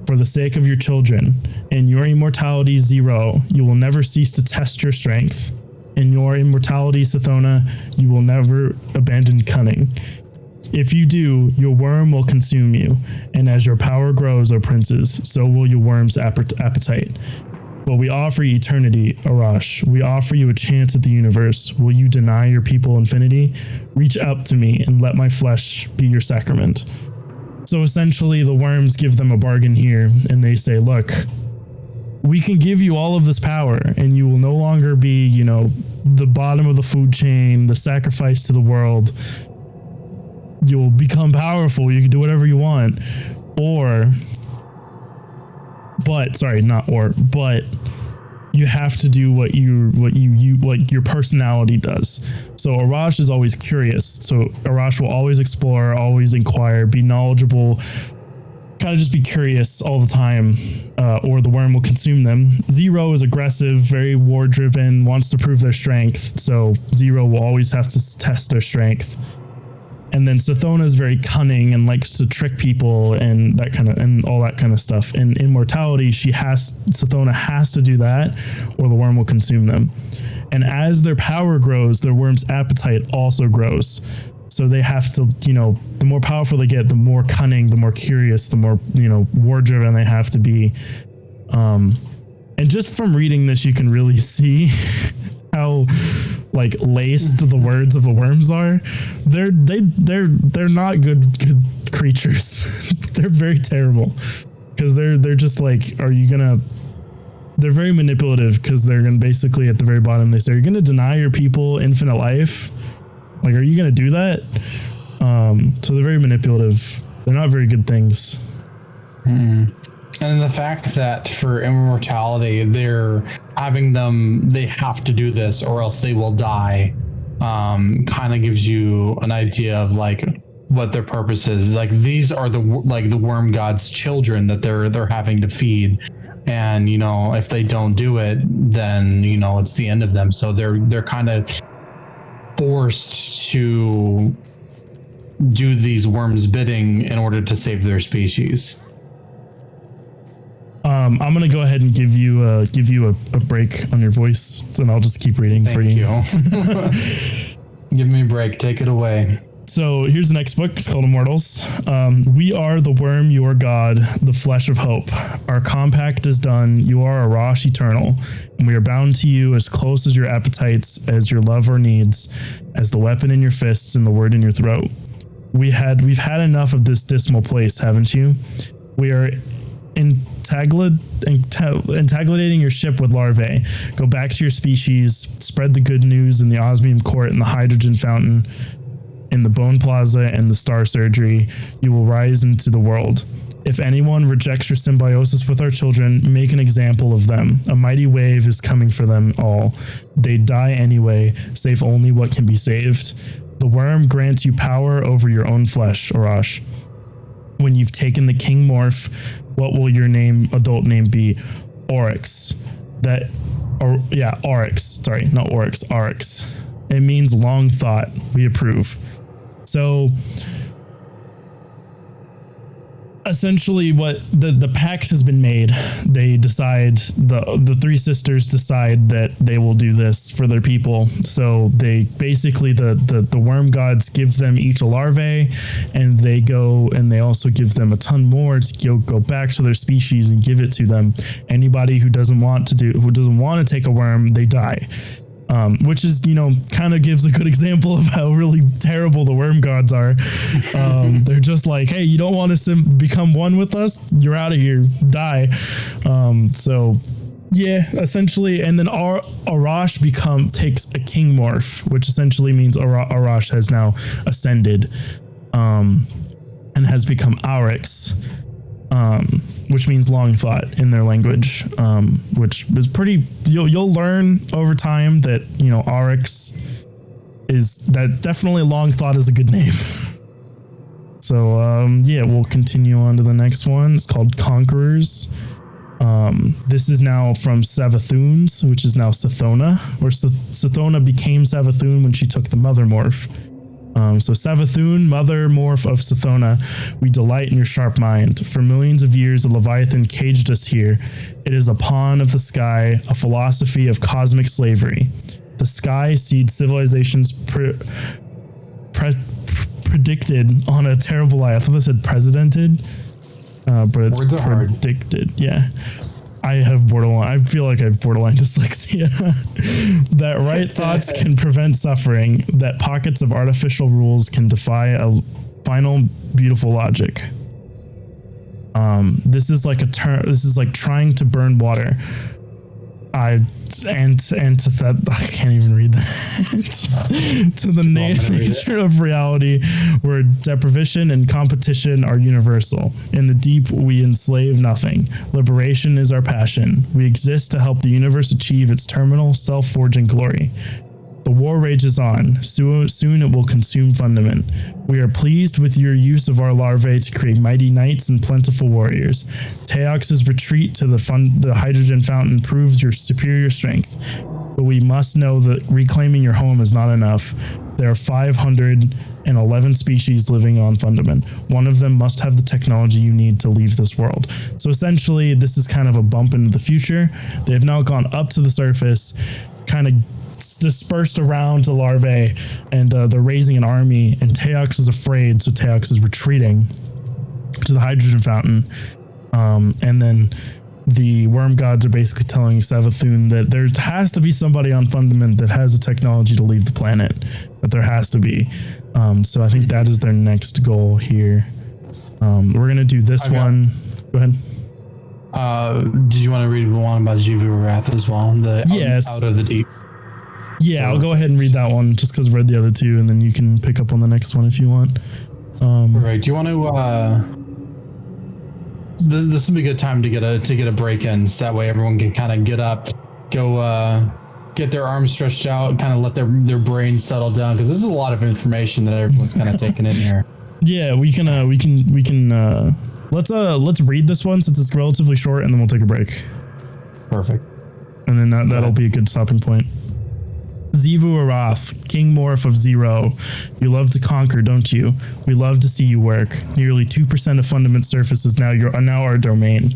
For the sake of your children, in your immortality, Zero, you will never cease to test your strength. In your immortality, Sathona, you will never abandon cunning. If you do, your worm will consume you, and as your power grows, O princes, so will your worm's appetite. But we offer you eternity, Arash. We offer you a chance at the universe. Will you deny your people infinity? Reach up to me and let my flesh be your sacrament. So essentially, the worms give them a bargain here, and they say, look, we can give you all of this power, and you will no longer be, the bottom of the food chain, the sacrifice to the world. You will become powerful. You can do whatever you want. But you have to do what your personality does. So Arash is always curious. So Arash will always explore, always inquire, be knowledgeable, kind of just be curious all the time, or the worm will consume them. Zero is aggressive, very war driven, wants to prove their strength. So Zero will always have to test their strength. And then Sathona is very cunning and likes to trick people and all that kind of stuff. In immortality, Sathona has to do that, or the worm will consume them. And as their power grows, their worm's appetite also grows. So they have to, the more powerful they get, the more cunning, the more curious, the more, war driven they have to be. And just from reading this, you can really see how laced the words of the worms are. They're not good creatures. They're very terrible, because they're just they're very manipulative, because they're gonna basically at the very bottom they say, you're gonna deny your people infinite life. Are you gonna do that? So they're very manipulative. They're not very good things. And the fact that for immortality, they have to do this or else they will die, kind of gives you an idea of what their purpose is. These are the worm god's children that they're having to feed. And, if they don't do it, then, it's the end of them. So they're kind of forced to do these worms' bidding in order to save their species. I'm going to go ahead and give you a break on your voice, and I'll just keep reading for you. Give me a break. Take it away. So here's the next book. It's called Immortals. We are the worm, your god, the flesh of hope. Our compact is done. You are Arash eternal, and we are bound to you as close as your appetites, as your love or needs, as the weapon in your fists and the word in your throat. We've had enough of this dismal place, haven't you? We are entangling your ship with larvae. Go back to your species, spread the good news in the osmium court and the hydrogen fountain, in the bone plaza and the star surgery. You will rise into the world. If anyone rejects your symbiosis with our children, make an example of them. A mighty wave is coming for them all. They die anyway, save only what can be saved. The worm grants you power over your own flesh, Arash. When you've taken the king morph, what will your adult name be? Oryx. Oryx. Sorry, not Oryx, Oryx. It means long thought. We approve. So essentially what the pact has been made. They decide, the three sisters decide that they will do this for their people. So they basically, the worm gods give them each a larvae, and they go and they also give them a ton more to go back to their species and give it to them. Anybody who doesn't want to take a worm, they die. Which is, kind of gives a good example of how really terrible the worm gods are. They're just like, hey, you don't want to become one with us? You're out of here. Die. So, yeah, essentially. And then Arash takes a king morph, which essentially means Arash has now ascended and has become Auryx. Which means long thought in their language, which is pretty. You'll learn over time that Auryx is that definitely long thought is a good name. So we'll continue on to the next one. It's called Conquerors. This is now from Savathunes, which is now Sathona, where Sathona became Savathun when she took the mother morph. So Savathun, mother morph of Sathona, we delight in your sharp mind. For millions of years, the Leviathan caged us here. It is a pawn of the sky, a philosophy of cosmic slavery. The sky seeds civilizations predicted on a terrible lie. I thought they said precedented, but it's words are predicted. Hard. Yeah. I feel like I have borderline dyslexia. That right thoughts can prevent suffering, that pockets of artificial rules can defy a final beautiful logic. This is like trying to burn water. I can't even read that. To the nature of reality, where deprivation and competition are universal. In the deep, we enslave nothing. Liberation is our passion. We exist to help the universe achieve its terminal, self-forging glory. The war rages on. Soon it will consume Fundament. We are pleased with your use of our larvae to create mighty knights and plentiful warriors. Teox's retreat to the hydrogen fountain proves your superior strength. But we must know that reclaiming your home is not enough. There are 511 species living on Fundament. One of them must have the technology you need to leave this world. So essentially, this is kind of a bump into the future. They have now gone up to the surface, kind of dispersed around the larvae, and they're raising an army, and Teox is afraid, so Teox is retreating to the hydrogen fountain. And then the worm gods are basically telling Savathun that there has to be somebody on Fundament that has the technology to leave the planet, but there has to be. So I think that is their next goal here. We're going to do this one. Go ahead. Did you want to read one about Zyvx Wrath as well? Out of the Deep. Yeah, I'll go ahead and read that one just because I've read the other two, and then you can pick up on the next one if you want. Right. Do you want to? This would be a good time to get a break in, so that way everyone can kind of get up, go get their arms stretched out, kind of let their brains settle down, because this is a lot of information that everyone's kind of taking in here. Yeah, we can let's read this one since it's relatively short, and then we'll take a break. Perfect. And then that'll be a good stopping point. Zyvx Arath, King Morph of Zero. You love to conquer, don't you? We love to see you work. Nearly 2% of Fundament surface is now our domain.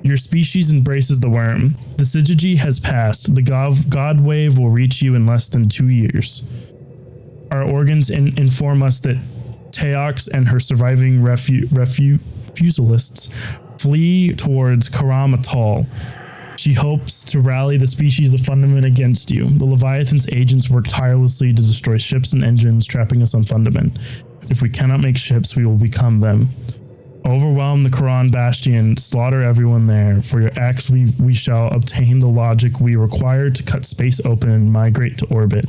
Your species embraces the worm. The Syzygy has passed. The God wave will reach you in less than 2 years. Our organs inform us that Teox and her surviving refusalists flee towards Karam Atoll. She hopes to rally the species of Fundament against you. The Leviathan's agents work tirelessly to destroy ships and engines, trapping us on Fundament. If we cannot make ships, we will become them. Overwhelm the Quran Bastion, slaughter everyone there. For your acts, we shall obtain the logic we require to cut space open and migrate to orbit.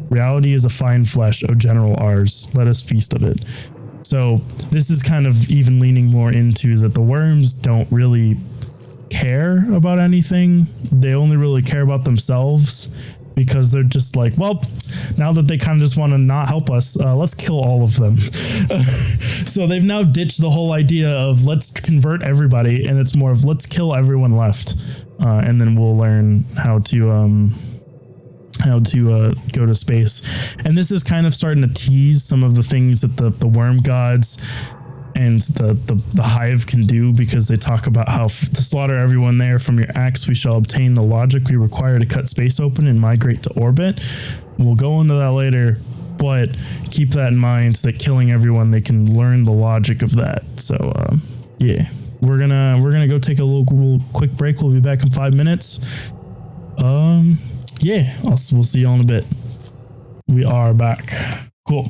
Reality is a fine flesh, O General ours. Let us feast of it. So this is kind of even leaning more into that the worms don't really care about anything. They only really care about themselves, because they're just like, well, now that they kind of just want to not help us, let's kill all of them. So they've now ditched the whole idea of let's convert everybody, and it's more of let's kill everyone left, and then we'll learn how to go to space. And this is kind of starting to tease some of the things that the worm gods and the hive can do, because they talk about how to slaughter everyone there from your axe we shall obtain the logic we require to cut space open and migrate to orbit. We'll go into that later, but keep that in mind, that killing everyone, they can learn the logic of that. So yeah, we're gonna go take a little quick break. We'll be back in 5 minutes. Yeah, we'll see you all in a bit. We are back. Cool.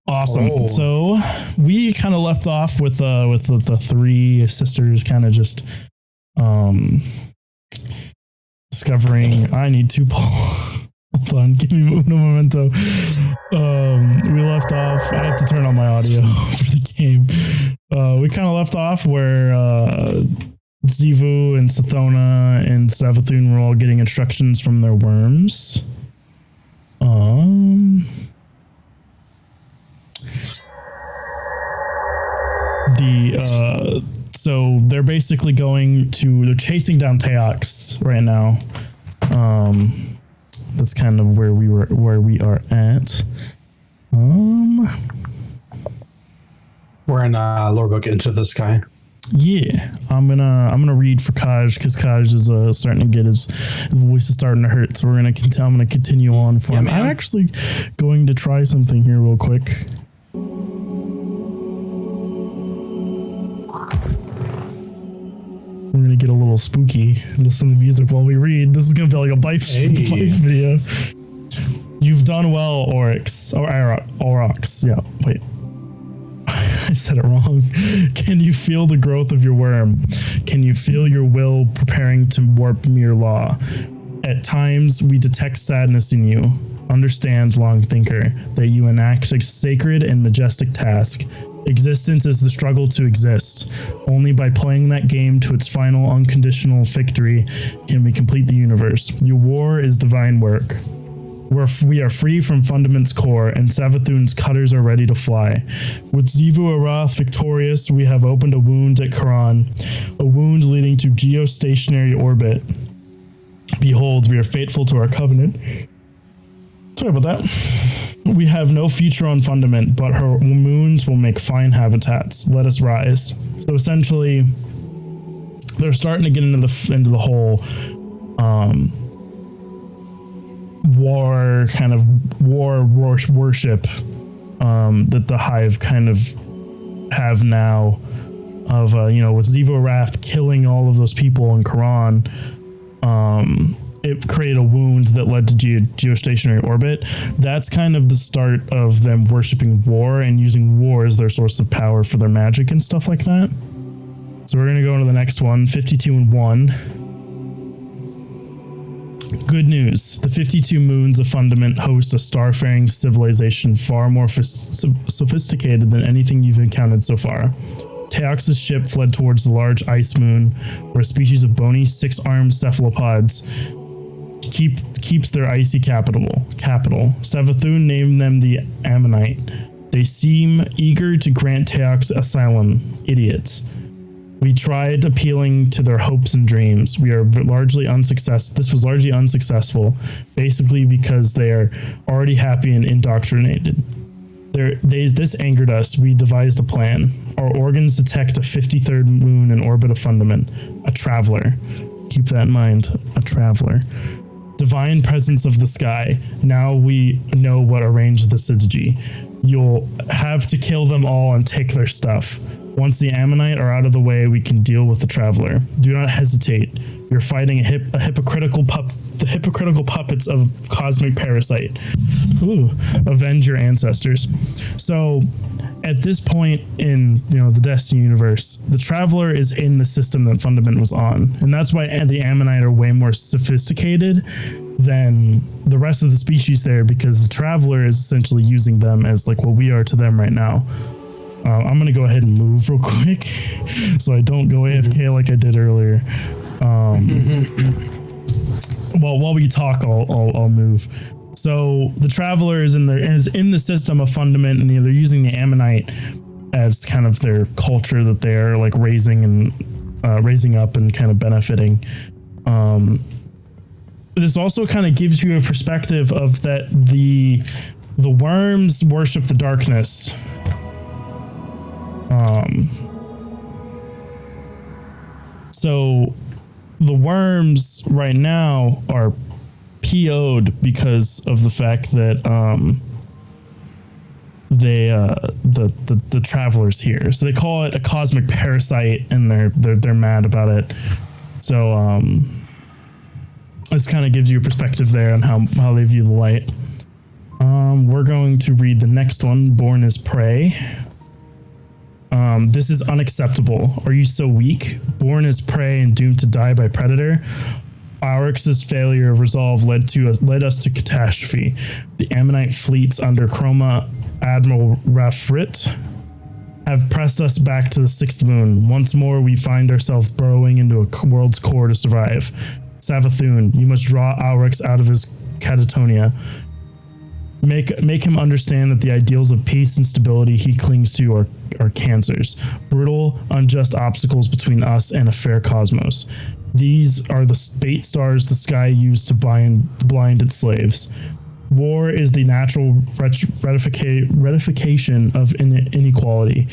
Awesome. Oh. So we kind of left off with the three sisters kind of just discovering I need to pull. Hold on, give me uno momento. We left off. I have to turn on my audio for the game. We kind of left off where Zyvu and Sathona and Savathun were all getting instructions from their worms. So they're basically they're chasing down Teox right now. That's kind of where we are at. We're in Lorebook Into the Sky. Yeah, I'm gonna read for Kaj, because Kaj is starting to get his voice is starting to hurt. So I'm gonna continue on for him. I'm actually going to try something here real quick. We're gonna get a little spooky. Listen to music while we read. This is gonna be like a bite video. You've done well, Oryx or Aurochs. Yeah, wait. I said it wrong. Can you feel the growth of your worm? Can you feel your will preparing to warp mere law? At times, we detect sadness in you. Understand, long thinker, that you enact a sacred and majestic task. Existence is the struggle to exist. Only by playing that game to its final unconditional victory can we complete the universe. Your war is divine work. We are free from Fundament's core, and Savathun's cutters are ready to fly. With Zyvu Arath victorious, we have opened a wound at Karan, a wound leading to geostationary orbit. Behold, we are faithful to our covenant. Sorry about that. We have no future on Fundament, but her moons will make fine habitats. Let us rise. So essentially, they're starting to get into the whole war worship that the hive kind of have now of with Zyvu Arath killing all of those people in Karan. It created a wound that led to geostationary orbit. That's kind of the start of them worshiping war and using war as their source of power for their magic and stuff like that. So we're going to go into the next one, 52 and 1. Good news. The 52 moons of Fundament host a starfaring civilization far more sophisticated than anything you've encountered so far. Teox's ship fled towards the large ice moon, where a species of bony, six-armed cephalopods keeps their icy capital. Savathun named them the Ammonite. They seem eager to grant Teox asylum. Idiots. We tried appealing to their hopes and dreams. We are largely unsuccessful. This was largely unsuccessful, basically because they are already happy and indoctrinated. This angered us. We devised a plan. Our organs detect a 53rd moon in orbit of Fundament. A traveler. Keep that in mind. A traveler. Divine presence of the sky. Now we know what arranged the Syzygy. You'll have to kill them all and take their stuff. Once the Ammonite are out of the way, we can deal with the traveler. Do not hesitate. You're fighting the hypocritical puppets of cosmic parasite. Ooh, avenge your ancestors. So, at this point in the Destiny universe, the Traveler is in the system that Fundament was on, and that's why the Ammonite are way more sophisticated than the rest of the species there, because the Traveler is essentially using them as like what we are to them right now. I'm going to go ahead and move real quick so I don't go AFK like I did earlier. Well, while we talk, I'll move. So the Traveler is in the system of Fundament, and they're using the Ammonite as kind of their culture that they're like raising up and kind of benefiting. This also kind of gives you a perspective of that the worms worship the darkness. So the worms right now are PO'd because of the fact that the Traveler's here. So they call it a cosmic parasite, and they're mad about it. So this kind of gives you a perspective there on how they view the light. We're going to read the next one, Born as Prey. This is unacceptable. Are you so weak? Born as prey and doomed to die by predator? Auryx's failure of resolve led us to catastrophe. The Ammonite fleets under Chroma Admiral Rafrit have pressed us back to the sixth moon. Once more, we find ourselves burrowing into a world's core to survive. Savathun, you must draw Auryx out of his catatonia. Make him understand that the ideals of peace and stability he clings to are cancers, brutal, unjust obstacles between us and a fair cosmos. These are the bait stars the sky used to blind its slaves. War is the natural ratification of inequality,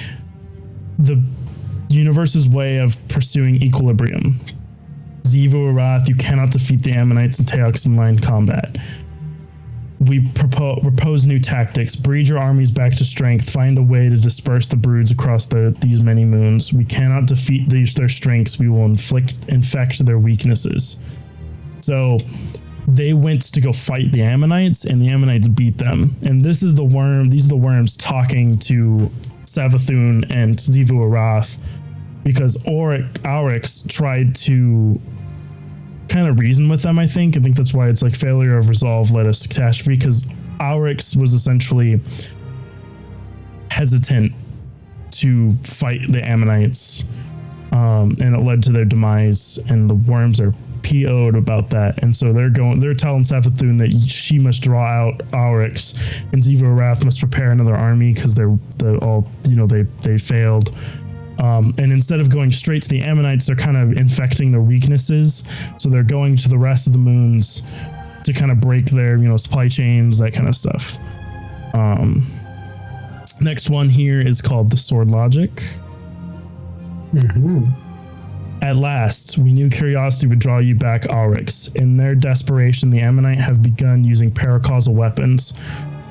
the universe's way of pursuing equilibrium. Xivu Arath, you cannot defeat the Ammonites and Teox in line combat. We propose new tactics. Breed your armies back to strength. Find a way to disperse the broods across these many moons. We cannot defeat their strengths. We will infect their weaknesses. So they went to go fight the Ammonites, and the Ammonites beat them. And this is the worm. These are the worms talking to Savathun and Xivu Arath, because Auryx tried to kind of reason with them. I think that's why it's like failure of resolve led us to catastrophe, because Auryx was essentially hesitant to fight the Ammonites, and it led to their demise, and the worms are PO'd about that. And so they're telling Savathun that she must draw out Auryx, and Xivu Arath must prepare another army because they failed. And instead of going straight to the Ammonites, they're kind of infecting their weaknesses. So they're going to the rest of the moons to kind of break their, supply chains, that kind of stuff. Next one here is called the Sword Logic. Mm-hmm. At last, we knew curiosity would draw you back, Auryx. In their desperation, the Ammonite have begun using paracausal weapons.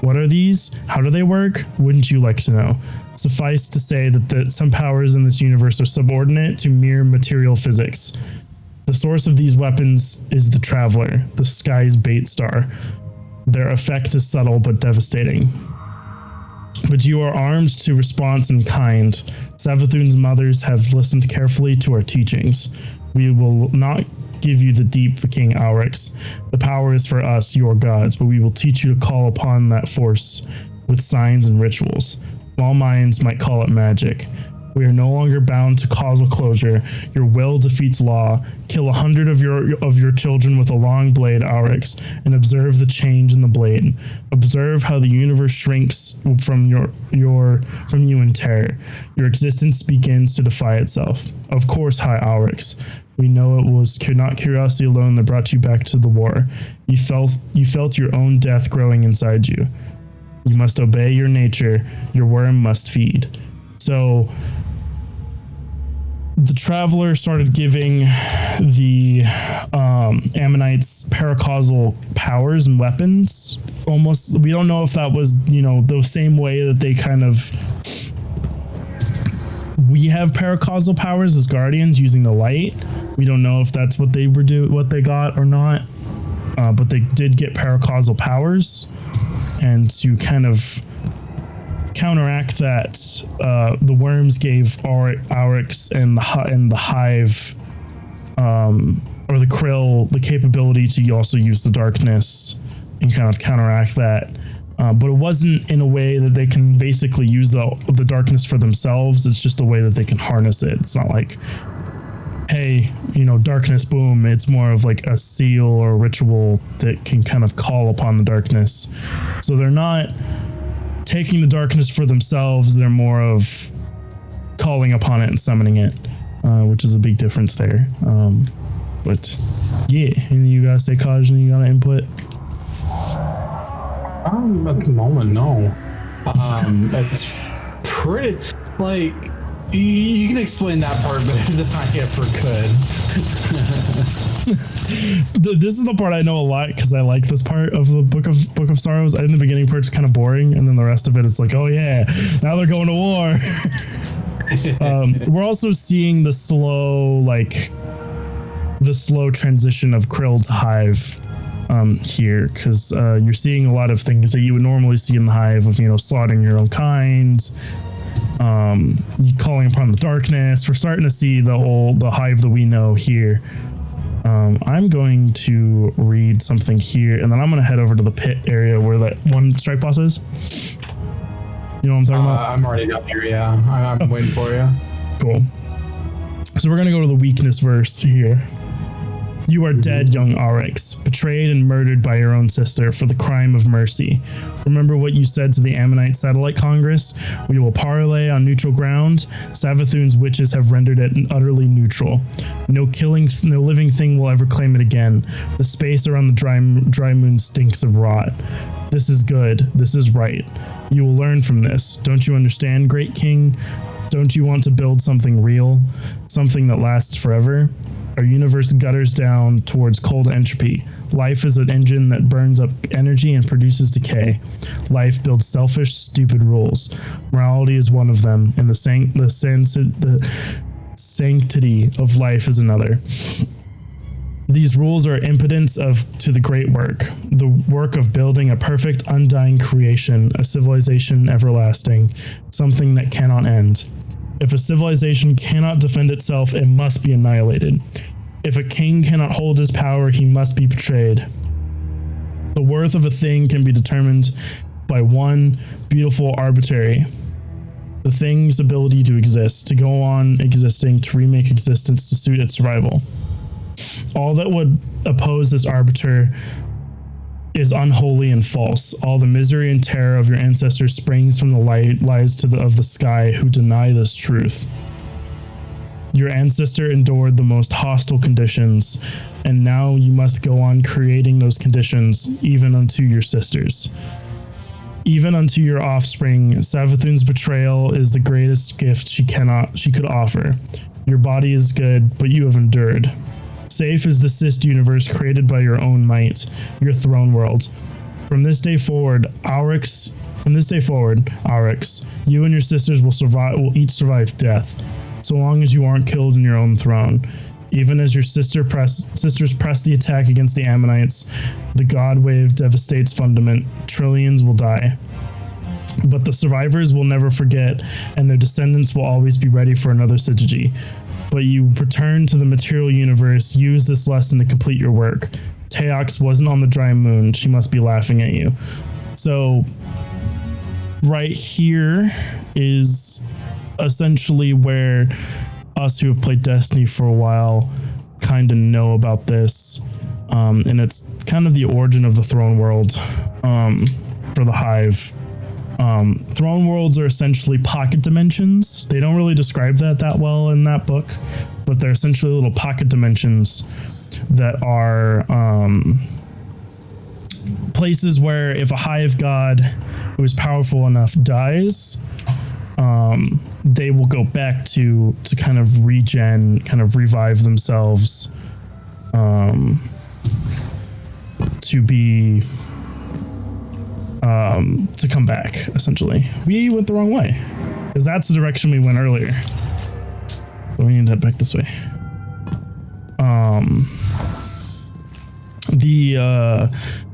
What are these? How do they work? Wouldn't you like to know? Suffice to say that some powers in this universe are subordinate to mere material physics. The source of these weapons is the Traveler, the sky's bait star. Their effect is subtle but devastating. But you are armed to response in kind. Savathun's mothers have listened carefully to our teachings. We will not give you the deep for King Auryx. The power is for us, your gods, but we will teach you to call upon that force with signs and rituals. Small minds might call it magic. We are no longer bound to causal closure. Your will defeats law. Kill 100 of your children with a long blade, Auryx, and observe the change in the blade. Observe how the universe shrinks from you in terror. Your existence begins to defy itself. Of course, High Auryx. We know it was not curiosity alone that brought you back to the war. You felt your own death growing inside you. You must obey your nature. Your worm must feed. So the Traveler started giving the Ammonites paracausal powers and weapons. Almost, we don't know if that was, the same way that they kind of... We have paracausal powers as Guardians using the light. We don't know if that's what they got or not. But they did get paracausal powers. And to kind of counteract that, the worms gave Auryx and the Hive, or the Krill, the capability to also use the darkness and kind of counteract that. But it wasn't in a way that they can basically use the darkness for themselves. It's just a way that they can harness it. It's not like, hey, darkness, boom. It's more of like a seal or a ritual that can kind of call upon the darkness. So they're not taking the darkness for themselves. They're more of calling upon it and summoning it, which is a big difference there. But yeah, and you gotta say, Kajesan, you got an input? At the moment, no. It's pretty, like, you can explain that part better than I ever could. This is the part I know a lot because I like this part of the Book of Sorrows. In the beginning part's kind of boring, and then the rest of it is like, oh yeah, now they're going to war. We're also seeing the slow transition of Krill to Hive here, because you're seeing a lot of things that you would normally see in the Hive of, slaughtering your own kind, calling upon the darkness. We're starting to see the Hive that we know here. I'm going to read something here, and then I'm going to head over to the pit area where that one strike boss is. You know what I'm talking about? I'm already down here, yeah. I'm waiting for you. Cool. So we're going to go to the weakness verse here. You are dead, young Oryx, betrayed and murdered by your own sister for the crime of mercy. Remember what you said to the Ammonite Satellite Congress? We will parley on neutral ground. Savathun's witches have rendered it utterly neutral. No living thing will ever claim it again. The space around the dry moon stinks of rot. This is good. This is right. You will learn from this. Don't you understand, Great King? Don't you want to build something real? Something that lasts forever? Our universe gutters down towards cold entropy. Life is an engine that burns up energy and produces decay. Life builds selfish, stupid rules. Morality is one of them, and the sanctity of life is another. These rules are impotence to the great work, the work of building a perfect, undying creation, a civilization everlasting, something that cannot end. If a civilization cannot defend itself, it must be annihilated. If a king cannot hold his power, he must be betrayed. The worth of a thing can be determined by one beautiful arbitrary. The thing's ability to exist, to go on existing, to remake existence to suit its survival. All that would oppose this arbiter is unholy and false. All the misery and terror of your ancestors springs from the lies of the sky who deny this truth. Your ancestor endured the most hostile conditions, and now you must go on creating those conditions even unto your sisters. Even unto your offspring, Savathun's betrayal is the greatest gift she could offer. Your body is good, but you have endured. Safe is the Sist universe created by your own might, your throne world. From this day forward, Oryx, you and your sisters will each survive death, so long as you aren't killed in your own throne. Even as your sisters press the attack against the Ammonites, the God wave devastates fundament. Trillions will die. But the survivors will never forget, and their descendants will always be ready for another syzygy. But you return to the material universe, use this lesson to complete your work. Teox wasn't on the dry moon. She must be laughing at you. So right here is essentially where us who have played Destiny for a while kind of know about this. And it's kind of the origin of the throne world for the Hive. Throne worlds are essentially pocket dimensions. They don't really describe that well in that book, but they're essentially little pocket dimensions that are places where if a Hive god who is powerful enough dies, they will go back to kind of regen, kind of revive themselves, to be to come back. Essentially, we went the wrong way because that's the direction we went earlier, so we need to head back this way.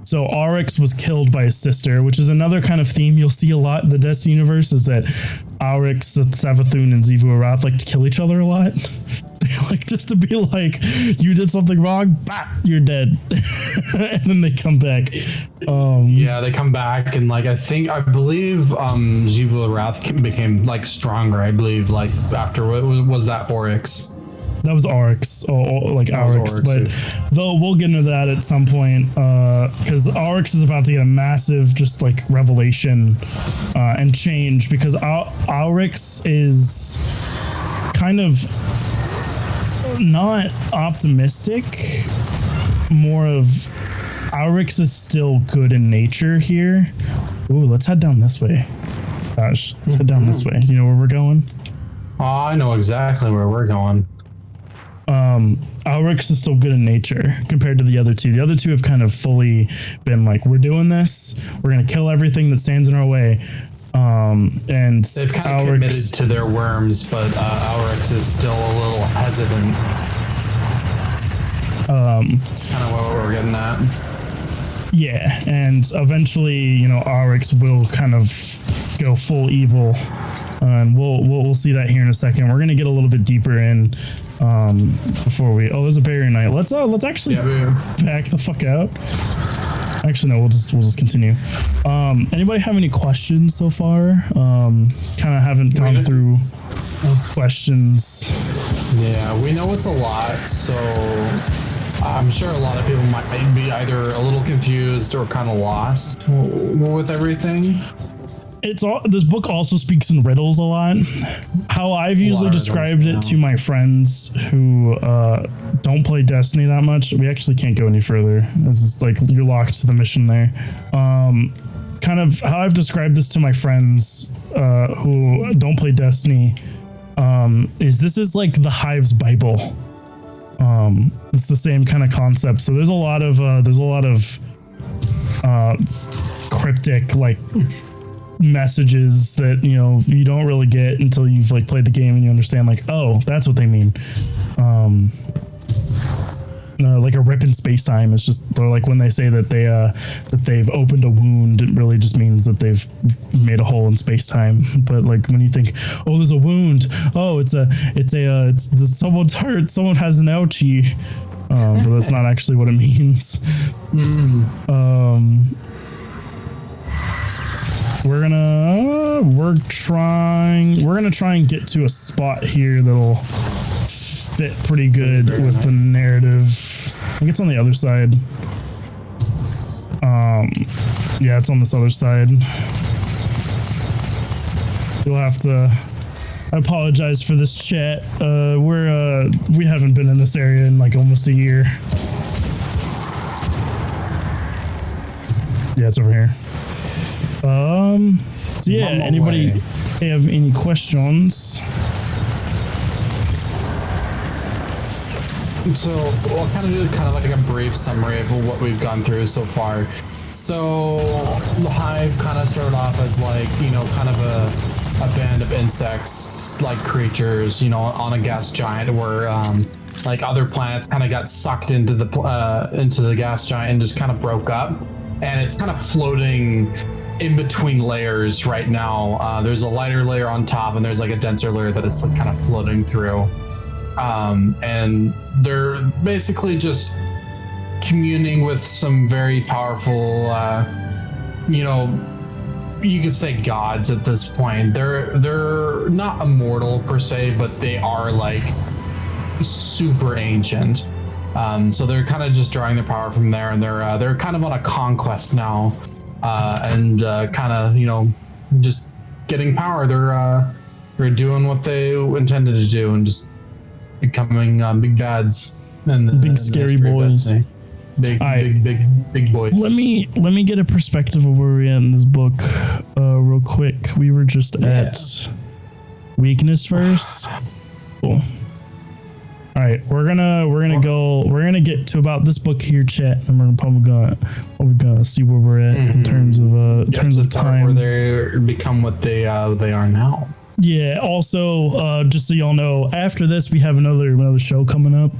So Oryx was killed by his sister, which is another kind of theme you'll see a lot in the Destiny universe, is that Oryx, Savathun, and Xivu Arath like to kill each other a lot. like just to be like, you did something wrong, bah, you're dead. And then they come back. They come back, and like I believe Zyvx Wrath became like stronger. I believe like after what was that Oryx? That was Oryx, or like Oryx, but though we'll get into that at some point, because Oryx is about to get a massive just like revelation and change, because Oryx is kind of not optimistic, more of Oryx is still good in nature here. Ooh, let's head down this way. Gosh, let's head down this way. You know where we're going? Oh, I know exactly where we're going. Oryx is still good in nature compared to the other two. The other two have kind of fully been like, we're doing this. We're going to kill everything that stands in our way. And they've kind of committed to their worms, but Oryx is still a little hesitant. Kind of what we're getting at. Yeah, and eventually, you know, Oryx will kind of go full evil, and we'll see that here in a second. We're gonna get a little bit deeper in before we. Oh, there's a barrier knight. Let's actually back the fuck out. Actually, no, we'll just continue. Anybody have any questions so far? Kind of haven't gone through questions. Yeah, we know it's a lot, so I'm sure a lot of people might be either a little confused or kind of lost with everything. This book also speaks in riddles a lot. How I've usually described it to my friends who don't play Destiny that much, we actually can't go any further. This is like you're locked to the mission there. Kind of how I've described this to my friends who don't play Destiny is this is like the Hive's Bible. It's the same kind of concept. So there's a lot of cryptic like messages that you don't really get until you've like played the game and you understand like, oh, that's what they mean. Like a rip in space time. It's just like when they say that they've opened a wound, it really just means that they've made a hole in space time. But like when you think, oh, there's a wound, oh, it's someone's hurt, someone has an ouchie, but that's not actually what it means. We're gonna try and get to a spot here that'll fit pretty good with the narrative. I think it's on the other side. Yeah, it's on this other side. You'll have to. I apologize for this chat. We haven't been in this area in like almost a year. Yeah, it's over here. So yeah, anybody have any questions? So we'll kind of do like a brief summary of what we've gone through so far. So the Hive kind of started off as like, kind of a band of insects, like creatures, on a gas giant where like other planets kind of got sucked into the gas giant and just kind of broke up. And it's kind of floating in between layers right now. There's a lighter layer on top and there's like a denser layer that it's like kind of floating through. And they're basically just communing with some very powerful, you could say gods at this point. They're not immortal per se, but they are like super ancient. So they're kind of just drawing their power from there, and they're kind of on a conquest now, and kind of just getting power. They're doing what they intended to do and just becoming big dads and big scary boys. Big boys. Let me get a perspective of where we're at in this book, real quick. We were just at weakness first. Cool. All right, we're gonna get to about this book here, chat, and we're probably gonna see where we're at in terms of time. Where they become what they are now. Yeah. Also, just so y'all know, after this we have another show coming up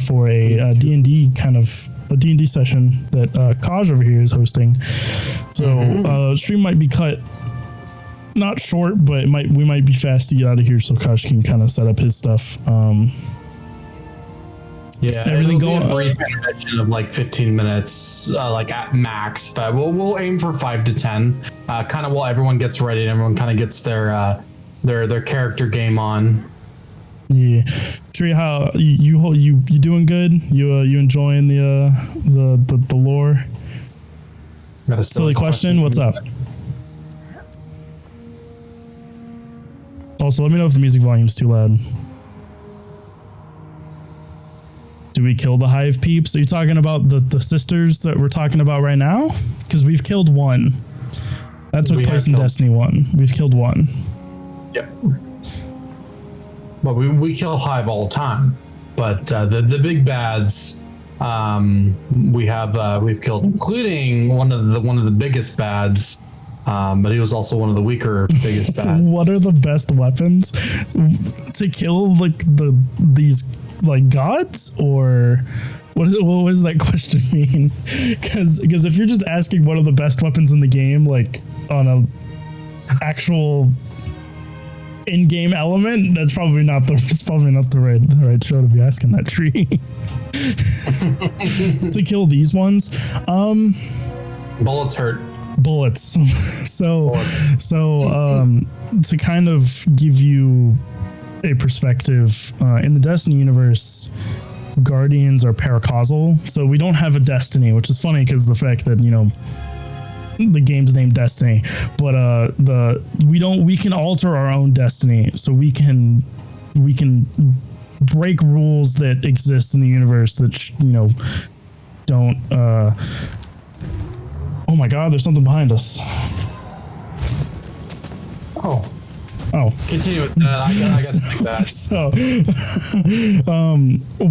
for a D&D kind of a D&D session that Kaj over here is hosting. So stream might be cut. Not short, but we might be fast to get out of here so Kaj can kind of set up his stuff. Yeah, everything going going. A brief intervention of like 15 minutes, like at max. But we'll aim for 5 to 10, kind of while everyone gets ready and everyone kind of gets their character game on. Yeah, Tree, how you doing good? You enjoying the lore? Got a Silly question. What's up? Also, let me know if the music volume is too loud. Do we kill the hive peeps? Are you talking about the sisters that we're talking about right now? Because we've killed one. That took place in Destiny 1. We've killed one. Yep. Well, we kill hive all the time, but the big bads we've killed, including one of the biggest bads. But he was also one of the weaker biggest bads. What are the best weapons to kill like these like gods, or what was that question mean? Because if you're just asking what are the best weapons in the game, like on a actual in-game element, that's probably not the right show to be asking that, Tree. To kill these ones, bullets hurt. Bullets. So to kind of give you a perspective, in the Destiny universe, Guardians are paracausal. So we don't have a Destiny, which is funny because the fact that, you know, the game's named Destiny, but we can alter our own destiny. So we can break rules that exist in the universe that don't. Oh my God! There's something behind us. Oh. Continue with that. I got to take that. So,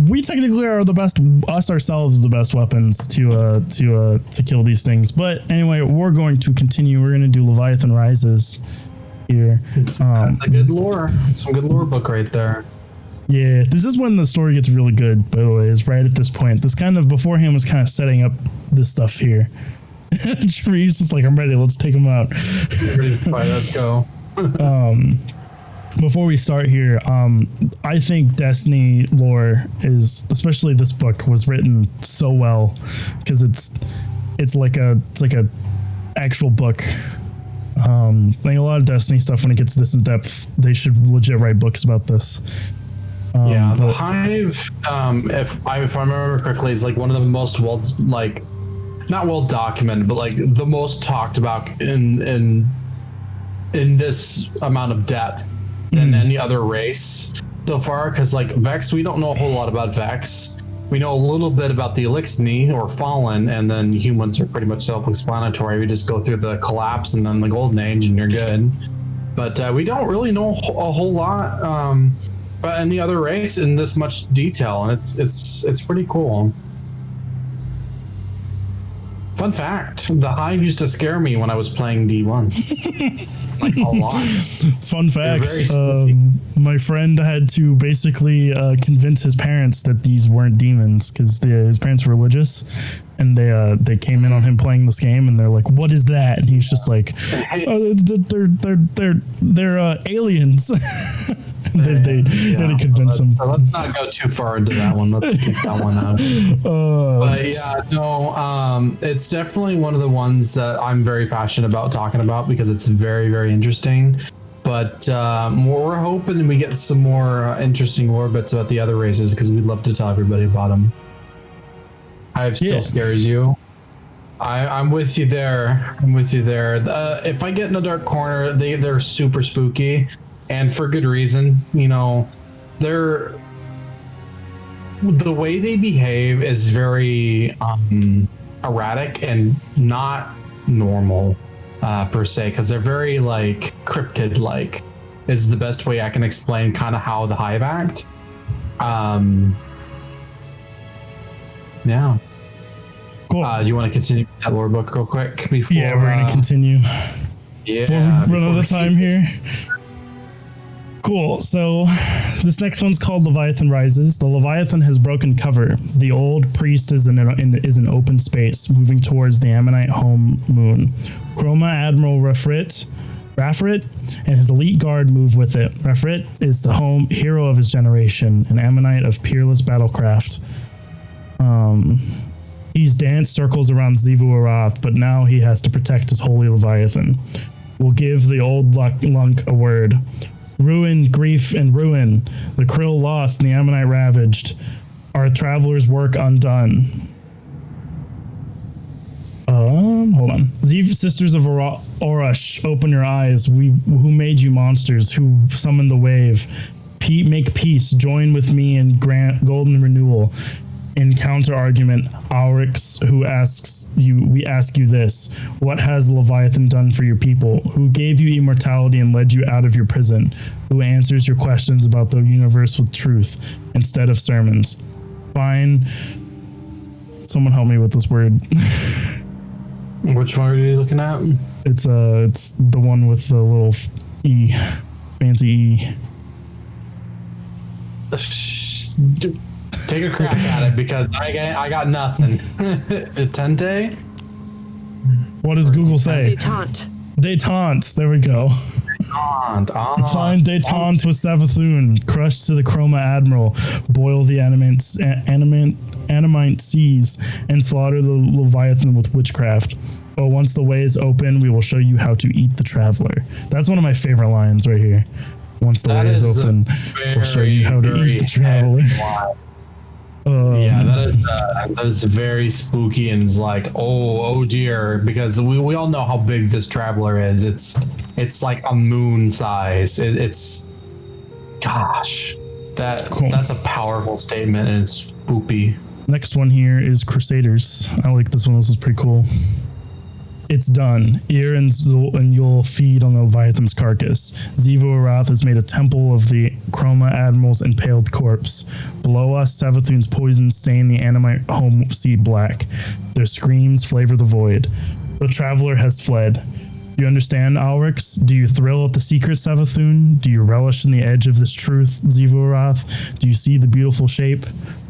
we technically are the best. Us ourselves are the best weapons to kill these things. But anyway, we're going to continue. We're going to do Leviathan Rises here. That's a good lore. Some good lore book right there. Yeah, this is when the story gets really good. By the way, is right at this point. This kind of beforehand was kind of setting up this stuff here. Tree's just like, I'm ready. Let's take them out. Ready to fight. Let's go. Before we start here, I think Destiny lore is, especially this book, was written so well because it's like a actual book. I think a lot of Destiny stuff, when it gets this in depth, they should legit write books about this. The Hive, if I remember correctly, is like one of the most not well documented, but like the most talked about in this amount of depth than any other race so far. Because like Vex, we don't know a whole lot about Vex. We know a little bit about the Elixni or Fallen, and then humans are pretty much self-explanatory. We just go through the collapse and then the Golden Age, and you're good. But we don't really know a whole lot about any other race in this much detail, and it's pretty cool. Fun fact, the Hive used to scare me when I was playing D1. Like a lot. Fun fact, my friend had to basically convince his parents that these weren't demons because his parents were religious, and they came in on him playing this game, and they're like, "What is that?" And he's just like, "Oh, they're aliens." they had to convince him. So let's not go too far into that one. Let's keep that one out. But yeah, no, it's definitely one of the ones that I'm very passionate about talking about because it's very, very interesting. But we're hoping we get some more interesting lore bits about the other races because we'd love to tell everybody about them. Hive still scares you. I'm with you there. If I get in a dark corner, they're super spooky, and for good reason. You know, the way they behave is very erratic and not normal per se, because they're very like cryptid like is the best way I can explain kind of how the Hive act. Yeah. Cool. You want to continue with that lore book real quick before? Yeah, we're gonna continue. Yeah. Before we run out of time here. Cool. So this next one's called Leviathan Rises. The Leviathan has broken cover. The old priest is in open space, moving towards the Ammonite home moon. Chroma Admiral Refrit Rafrit and his elite guard move with it. Rafrit is the hero of his generation, an Ammonite of peerless battlecraft. He's danced circles around Zyvx, but now he has to protect his holy Leviathan. We'll give the old lunk a word. Ruin, grief, and ruin. The Krill lost and the Ammonite ravaged. Our traveler's work undone. Hold on. Sisters of Orush, open your eyes. Who made you monsters? Who summoned the wave? Make peace. Join with me and grant golden renewal. In counter argument, Aurix, we ask you this: what has Leviathan done for your people? Who gave you immortality and led you out of your prison? Who answers your questions about the universe with truth instead of sermons? Fine. Someone help me with this word. Which one are you looking at? It's the one with the little E, fancy E. Take a crack at it because I got nothing. Detente? What does Google say? Detente. Detente. There we go. Find detente with Savathun. Crush to the Chroma Admiral. Boil the animite seas and slaughter the Leviathan with witchcraft. But once the way is open, we will show you how to eat the traveler. That's one of my favorite lines right here. Once the way is open, we'll show you how to eat the traveler. Yeah, that is very spooky, and it's like, oh dear, because we all know how big this traveler is. It's like a moon size. It's gosh, that's a powerful statement, and it's spoopy. Next one here is Crusaders. I like this one. This is pretty cool. It's done. Ir and you'll feed on the Leviathan's carcass. Zyvx has made a temple of the Chroma Admiral's impaled corpse. Below us, Savathun's poison stain the Animite home sea black. Their screams flavor the void. The traveler has fled. Do you understand, Aurix? Do you thrill at the secret, Savathun? Do you relish in the edge of this truth, Zyvx? Do you see the beautiful shape?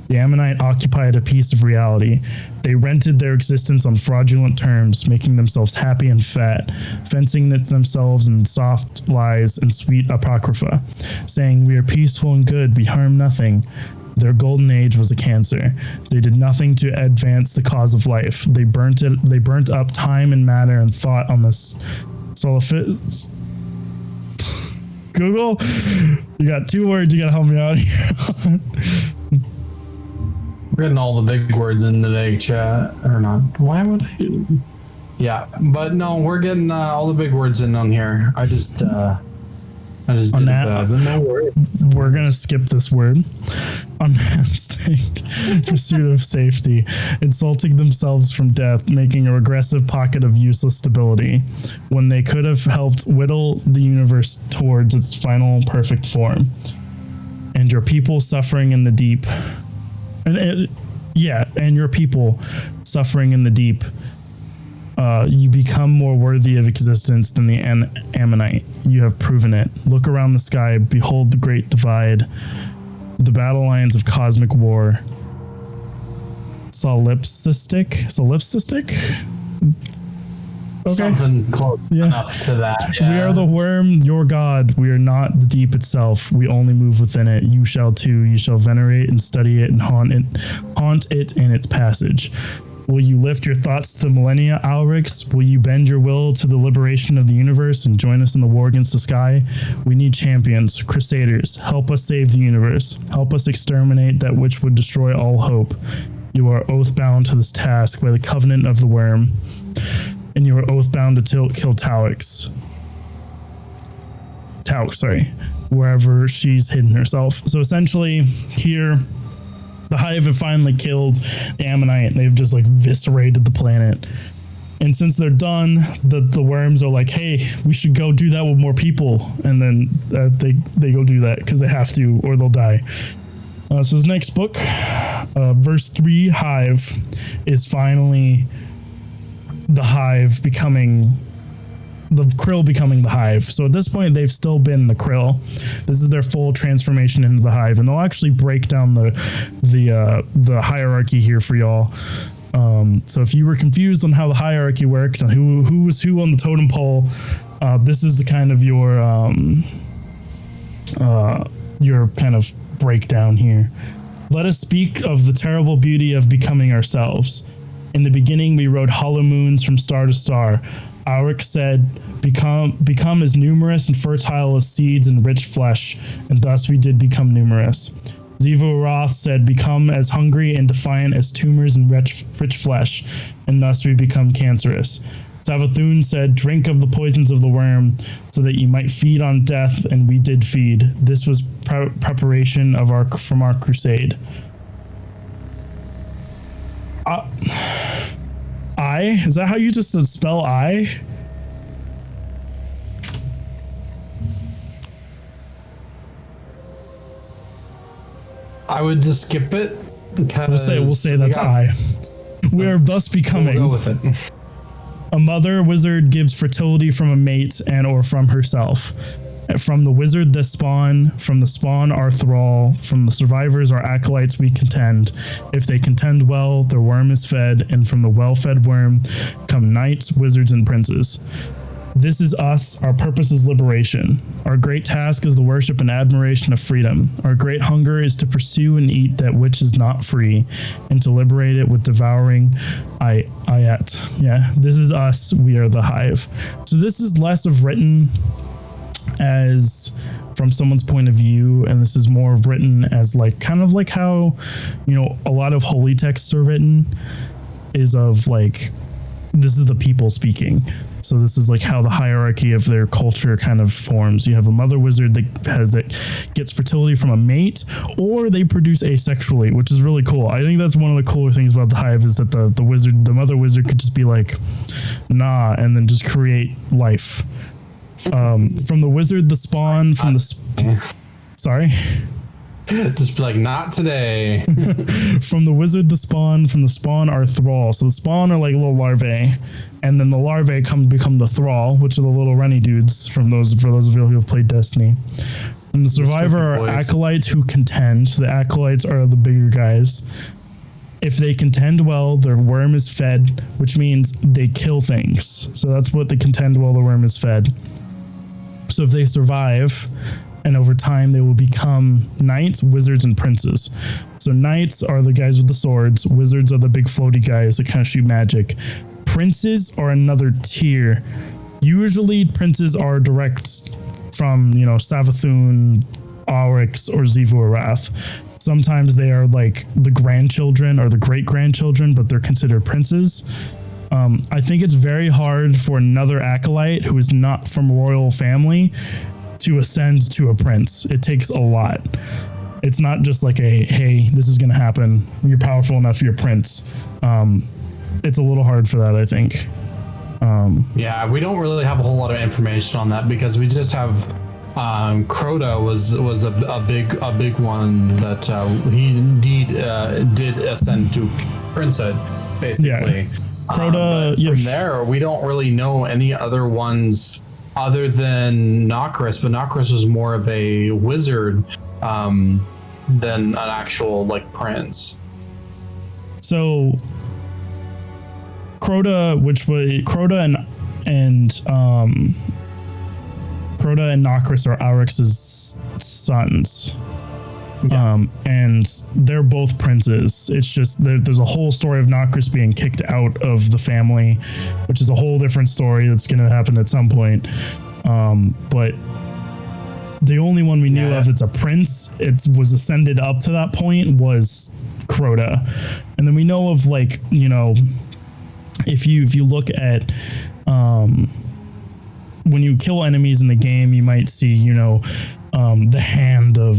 The Ammonite occupied a piece of reality. They rented their existence on fraudulent terms, making themselves happy and fat, fencing themselves in soft lies and sweet apocrypha, saying, we are peaceful and good, we harm nothing. Their golden age was a cancer. They did nothing to advance the cause of life. They burnt up time and matter and thought on this Google, you got 2 words, you gotta help me out here. We're getting all the big words in today, chat, or not? Why would I? Yeah, but no, we're getting all the big words in on here. I just did that. We're gonna skip this word. Unmasking, pursuit of safety, insulting themselves from death, making a regressive pocket of useless stability, when they could have helped whittle the universe towards its final perfect form. And your people suffering in the deep. And your people suffering in the deep, you become more worthy of existence than the Ammonite. You have proven it. Look around the sky, behold the great divide, the battle lines of cosmic war. Solipsistic? Okay. Something close enough to that. Yeah. We are the worm, your god. We are not the deep itself. We only move within it. You shall too. You shall venerate and study it and haunt it in its passage. Will you lift your thoughts to the millennia, Aurix? Will you bend your will to the liberation of the universe and join us in the war against the sky? We need champions, crusaders. Help us save the universe. Help us exterminate that which would destroy all hope. You are oath-bound to this task by the covenant of the worm. And you are oath-bound to kill Taux, wherever she's hidden herself. So essentially, here, the Hive have finally killed the Ammonite. They've just eviscerated the planet. And since they're done, the worms are like, hey, we should go do that with more people. And then they go do that because they have to, or they'll die. So this next book, verse 3, Hive, is finally the Hive becoming the Krill becoming the Hive. So at this point, they've still been the Krill. This is their full transformation into the Hive, and they'll actually break down the hierarchy here for y'all. So if you were confused on how the hierarchy worked, on who was who on the totem pole, This is the kind of your kind of breakdown here. Let us speak of the terrible beauty of becoming ourselves. In the beginning, we rode hollow moons from star to star. Auric said, become as numerous and fertile as seeds and rich flesh, and thus we did become numerous. Zyvx said, become as hungry and defiant as tumors and rich flesh, and thus we become cancerous. Savathun said, drink of the poisons of the worm, so that you might feed on death, and we did feed. This was preparation from our crusade. I? Is that how you just spell I? I would just skip it. We'll say that's I. We are thus becoming. We'll go with it. A mother wizard gives fertility from a mate and or from herself. From the wizard the spawn, from the spawn our thrall, from the survivors our acolytes we contend. If they contend well, their worm is fed, and from the well-fed worm come knights, wizards, and princes. This is us, our purpose is liberation. Our great task is the worship and admiration of freedom. Our great hunger is to pursue and eat that which is not free, and to liberate it with devouring ayat. Yeah, this is us, we are the hive. So this is less of written as from someone's point of view, and this is more of written as like kind of like how, you know, a lot of holy texts are written is of like, this is the people speaking. So this is like how the hierarchy of their culture kind of forms. You have a mother wizard that gets fertility from a mate, or they produce asexually, which is really cool. I think that's one of the cooler things about the hive is that the mother wizard could just be like, nah, and then just create life. From the wizard, the spawn, from the sorry. Just be like, not today. From the wizard, the spawn, from the spawn are thrall. So the spawn are like little larvae, and then the larvae become the thrall, which are the little runny dudes for those of you who have played Destiny. And the survivor are acolytes who contend. So the acolytes are the bigger guys. If they contend well, their worm is fed, which means they kill things. So that's what they contend well, the worm is fed. So if they survive, and over time they will become knights, wizards, and princes. So knights are the guys with the swords. Wizards are the big floaty guys that kind of shoot magic. Princes are another tier. Usually princes are direct from, you know, Savathun, Aurix, or Zyvx. Sometimes they are like the grandchildren or the great-grandchildren, but they're considered princes. I think it's very hard for another acolyte who is not from a royal family to ascend to a prince. It takes a lot. It's not just like hey, this is going to happen. You're powerful enough, you're a prince. It's a little hard for that, I think. Yeah, we don't really have a whole lot of information on that because we just have Crota was a big one that he indeed did ascend to princehood, basically. Yeah. Crota, from there, we don't really know any other ones other than Nokris, but Nokris was more of a wizard than an actual like prince. So Crota, which was Crota and Nokris are Aurix's sons. Yeah. And they're both princes. It's just there's a whole story of Nokris being kicked out of the family, which is a whole different story that's going to happen at some point. But the only one we knew of that's a prince, was ascended up to that point, was Crota. And then we know of, like, you know, if you look at when you kill enemies in the game, you might see, you know, the hand of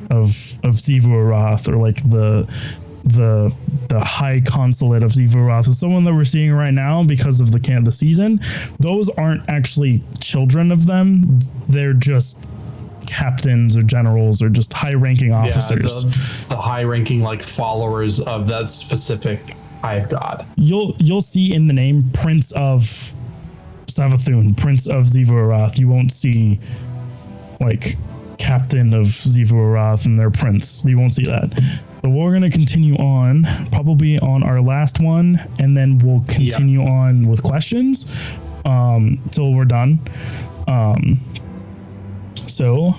Zyvx, or like the high consulate of Zyvx is someone that we're seeing right now because of the season. Those aren't actually children of them. They're just captains or generals or just high-ranking officers. Yeah, the high-ranking like followers of that specific hive god. You'll see in the name Prince of Savathun, Prince of Zyvx. You won't see like captain of Zyvx and their prince. You won't see that. But we're going to continue on, probably on our last one, and then we'll continue on with questions. till we're done. So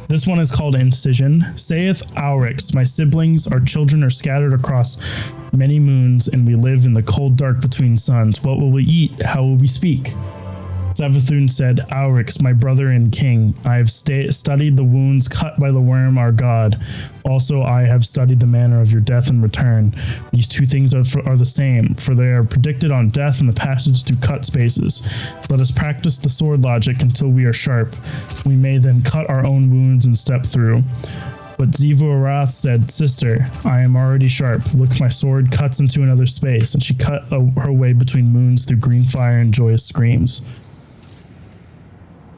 this one is called Incision. Saith Aurix, my siblings, our children are scattered across many moons, and we live in the cold dark between suns. What will we eat? How will we speak? Savathun said, Aurix, my brother and king, I have studied the wounds cut by the worm, our god. Also, I have studied the manner of your death and return. These two things are the same, for they are predicted on death and the passage through cut spaces. Let us practice the sword logic until we are sharp. We may then cut our own wounds and step through. But Zyvx said, Sister, I am already sharp. Look, my sword cuts into another space. And she cut her way between moons through green fire and joyous screams.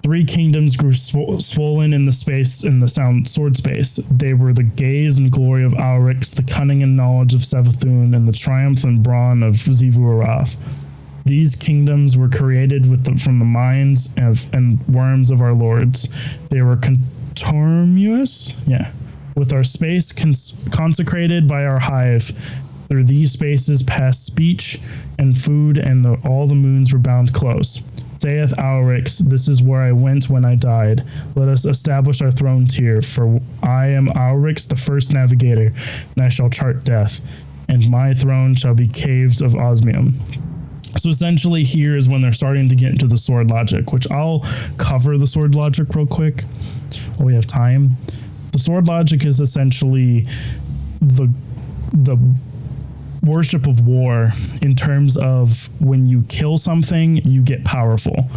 3 kingdoms grew swollen in the space in the sound sword space. They were the gaze and glory of Aurix, the cunning and knowledge of Savathun, and the triumph and brawn of Zyvx. These kingdoms were created from the minds and worms of our lords. They were contormuous, with our space consecrated by our hive. Through these spaces passed speech and food, and all the moons were bound close. Saith Aurix, this is where I went when I died. Let us establish our throne tier, for I am Aurix, the first navigator, and I shall chart death, and my throne shall be caves of osmium. So essentially here is when they're starting to get into the sword logic, which I'll cover the sword logic real quick while we have time. The sword logic is essentially the worship of war in terms of when you kill something, you get powerful.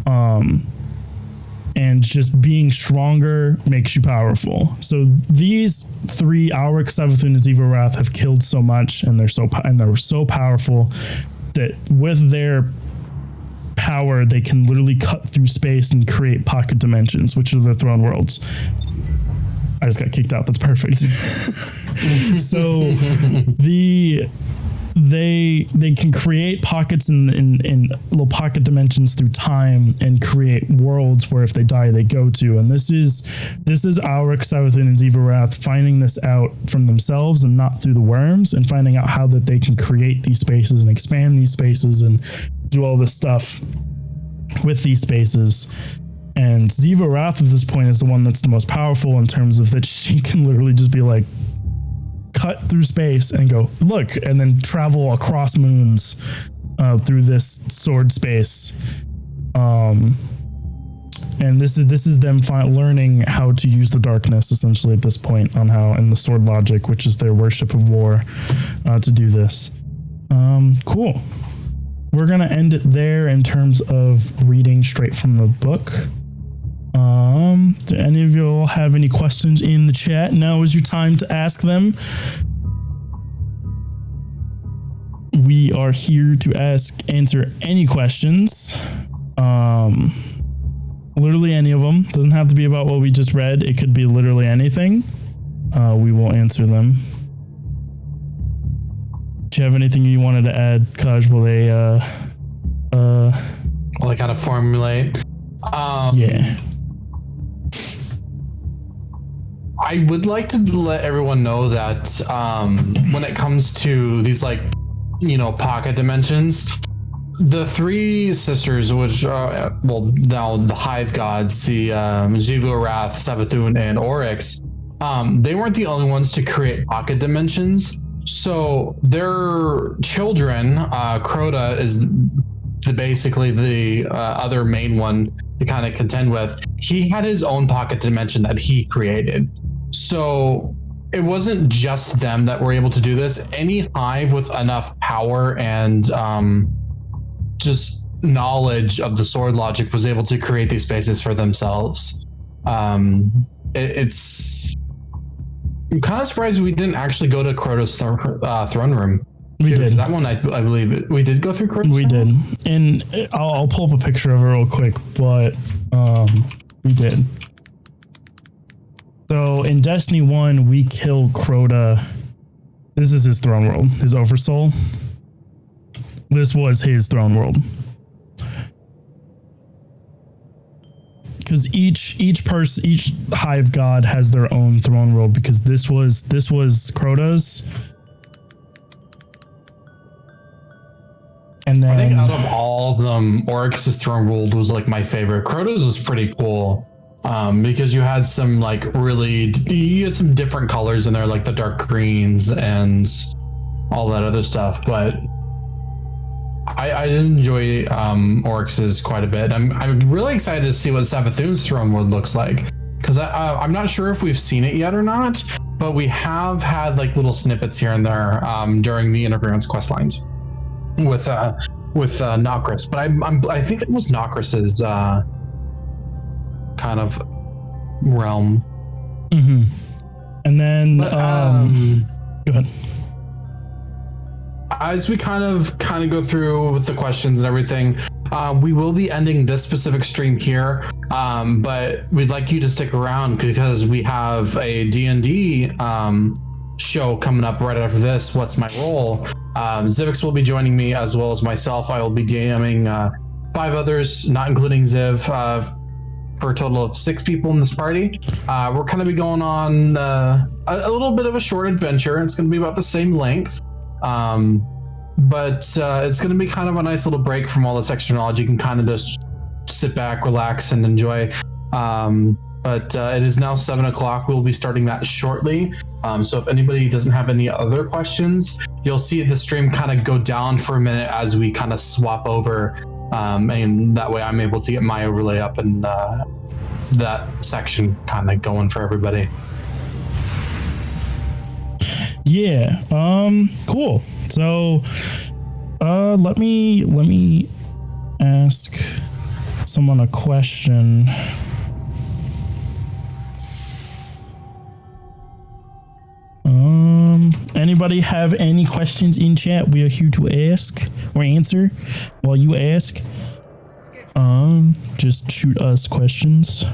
And just being stronger makes you powerful. So these 3, Aurix, Savathun, and Zyvx, have killed so much, and they're so powerful that with their power, they can literally cut through space and create pocket dimensions, which are the throne worlds. I just got kicked out. That's perfect. So they can create pockets in little pocket dimensions through time and create worlds where if they die they go to. And this is Aurix, Savathun, and Zyvx finding this out from themselves and not through the worms, and finding out how that they can create these spaces and expand these spaces and do all this stuff with these spaces. And Zyvx at this point is the one that's the most powerful in terms of that she can literally just be like, cut through space and go, look, and then travel across moons through this sword space. And this is them learning how to use the darkness essentially at this point on how, and the sword logic, which is their worship of war, to do this. Cool. We're going to end it there in terms of reading straight from the book. Do any of you all have any questions in the chat? Now is your time to ask them. We are here to answer any questions. Literally any of them. Doesn't have to be about what we just read. It could be literally anything. We will answer them. Do you have anything you wanted to add, Kaj? Will they kind of formulate? Yeah. I would like to let everyone know that when it comes to these pocket dimensions, the 3 sisters, which are now the hive gods, the Zyvx, Savathun, and Oryx, they weren't the only ones to create pocket dimensions. So their children, Crota is basically the other main one to kind of contend with. He had his own pocket dimension that he created. So it wasn't just them that were able to do this. Any hive with enough power and just knowledge of the sword logic was able to create these spaces for themselves. It's I'm kind of surprised we didn't actually go to Crota's throne room. We did. That one, I believe we did go through Crota's. We did. And I'll pull up a picture of it real quick, but we did. So in Destiny 1, we kill Crota. This is his throne world, his Oversoul. This was his throne world. Because each hive god has their own throne world, because this was Crota's. And then I think out of all of them, Oryx's Throne World was like my favorite. Crota's was pretty cool. Because you had some like you had some different colors in there, like the dark greens and all that other stuff. But I did enjoy Oryx's quite a bit. I'm really excited to see what Savathun's Throne World looks like, because I'm not sure if we've seen it yet or not, but we have had like little snippets here and there during the Interference quest lines with Nokris. But I think it was Nokris's kind of realm. Mm-hmm. And then go ahead. As we kind of go through with the questions and everything, we will be ending this specific stream here, but we'd like you to stick around because we have a D&D show coming up right after this. What's my role? Zyvx will be joining me as well as myself. I will be DMing 5 others, not including Ziv, for a total of 6 people in this party. We're going to be going on a little bit of a short adventure. It's going to be about the same length. But it's going to be kind of a nice little break from all this extra knowledge. You can kind of just sit back, relax, and enjoy. But it is now 7 o'clock. We'll be starting that shortly. So if anybody doesn't have any other questions, you'll see the stream kind of go down for a minute as we kind of swap over. And that way I'm able to get my overlay up and that section kind of going for everybody. Yeah. Cool. So, let me ask someone a question. Anybody have any questions in chat? We are here to ask or answer while you ask. Just shoot us questions.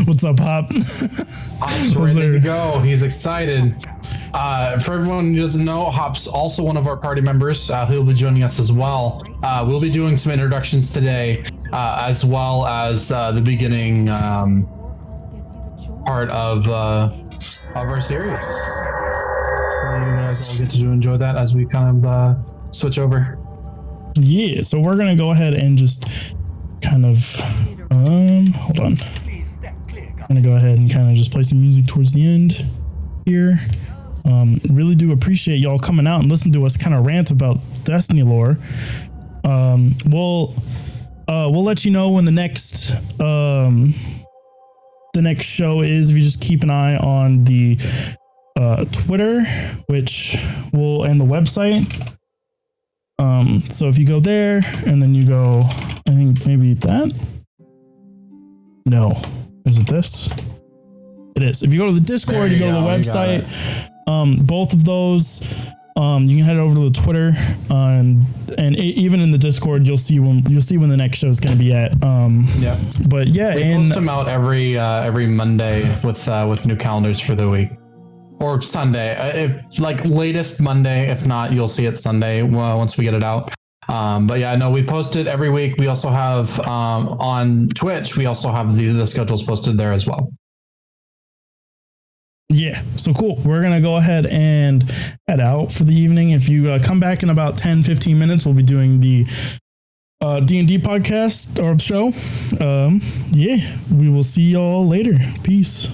What's up, Hop? Hop's ready to go. He's excited. For everyone who doesn't know, Hop's also one of our party members. He'll be joining us as well. We'll be doing some introductions today, as well as the beginning part of our series. So you guys all get to enjoy that as we kind of switch over. Yeah, so we're gonna go ahead and just kind of hold on. I'm gonna go ahead and kind of just play some music towards the end here. Really do appreciate y'all coming out and listening to us kind of rant about Destiny lore. We'll let you know when the next show is. If you just keep an eye on the Twitter, which will and the website. So if you go there and then you go, I think maybe that. No, is it this? It is. If you go to the Discord, you go to the website. Both of those, you can head over to the Twitter, and even in the Discord, you'll see when the next show is going to be at. Yeah. But yeah, we post them out every Monday with new calendars for the week, or Sunday. If like latest Monday, if not, you'll see it Sunday once we get it out. But yeah, no, we post it every week. We also have on Twitch. We also have the schedules posted there as well. Yeah, so cool. We're going to go ahead and head out for the evening. If you come back in about 10-15 minutes, we'll be doing the D&D podcast or show. Yeah, we will see y'all later. Peace.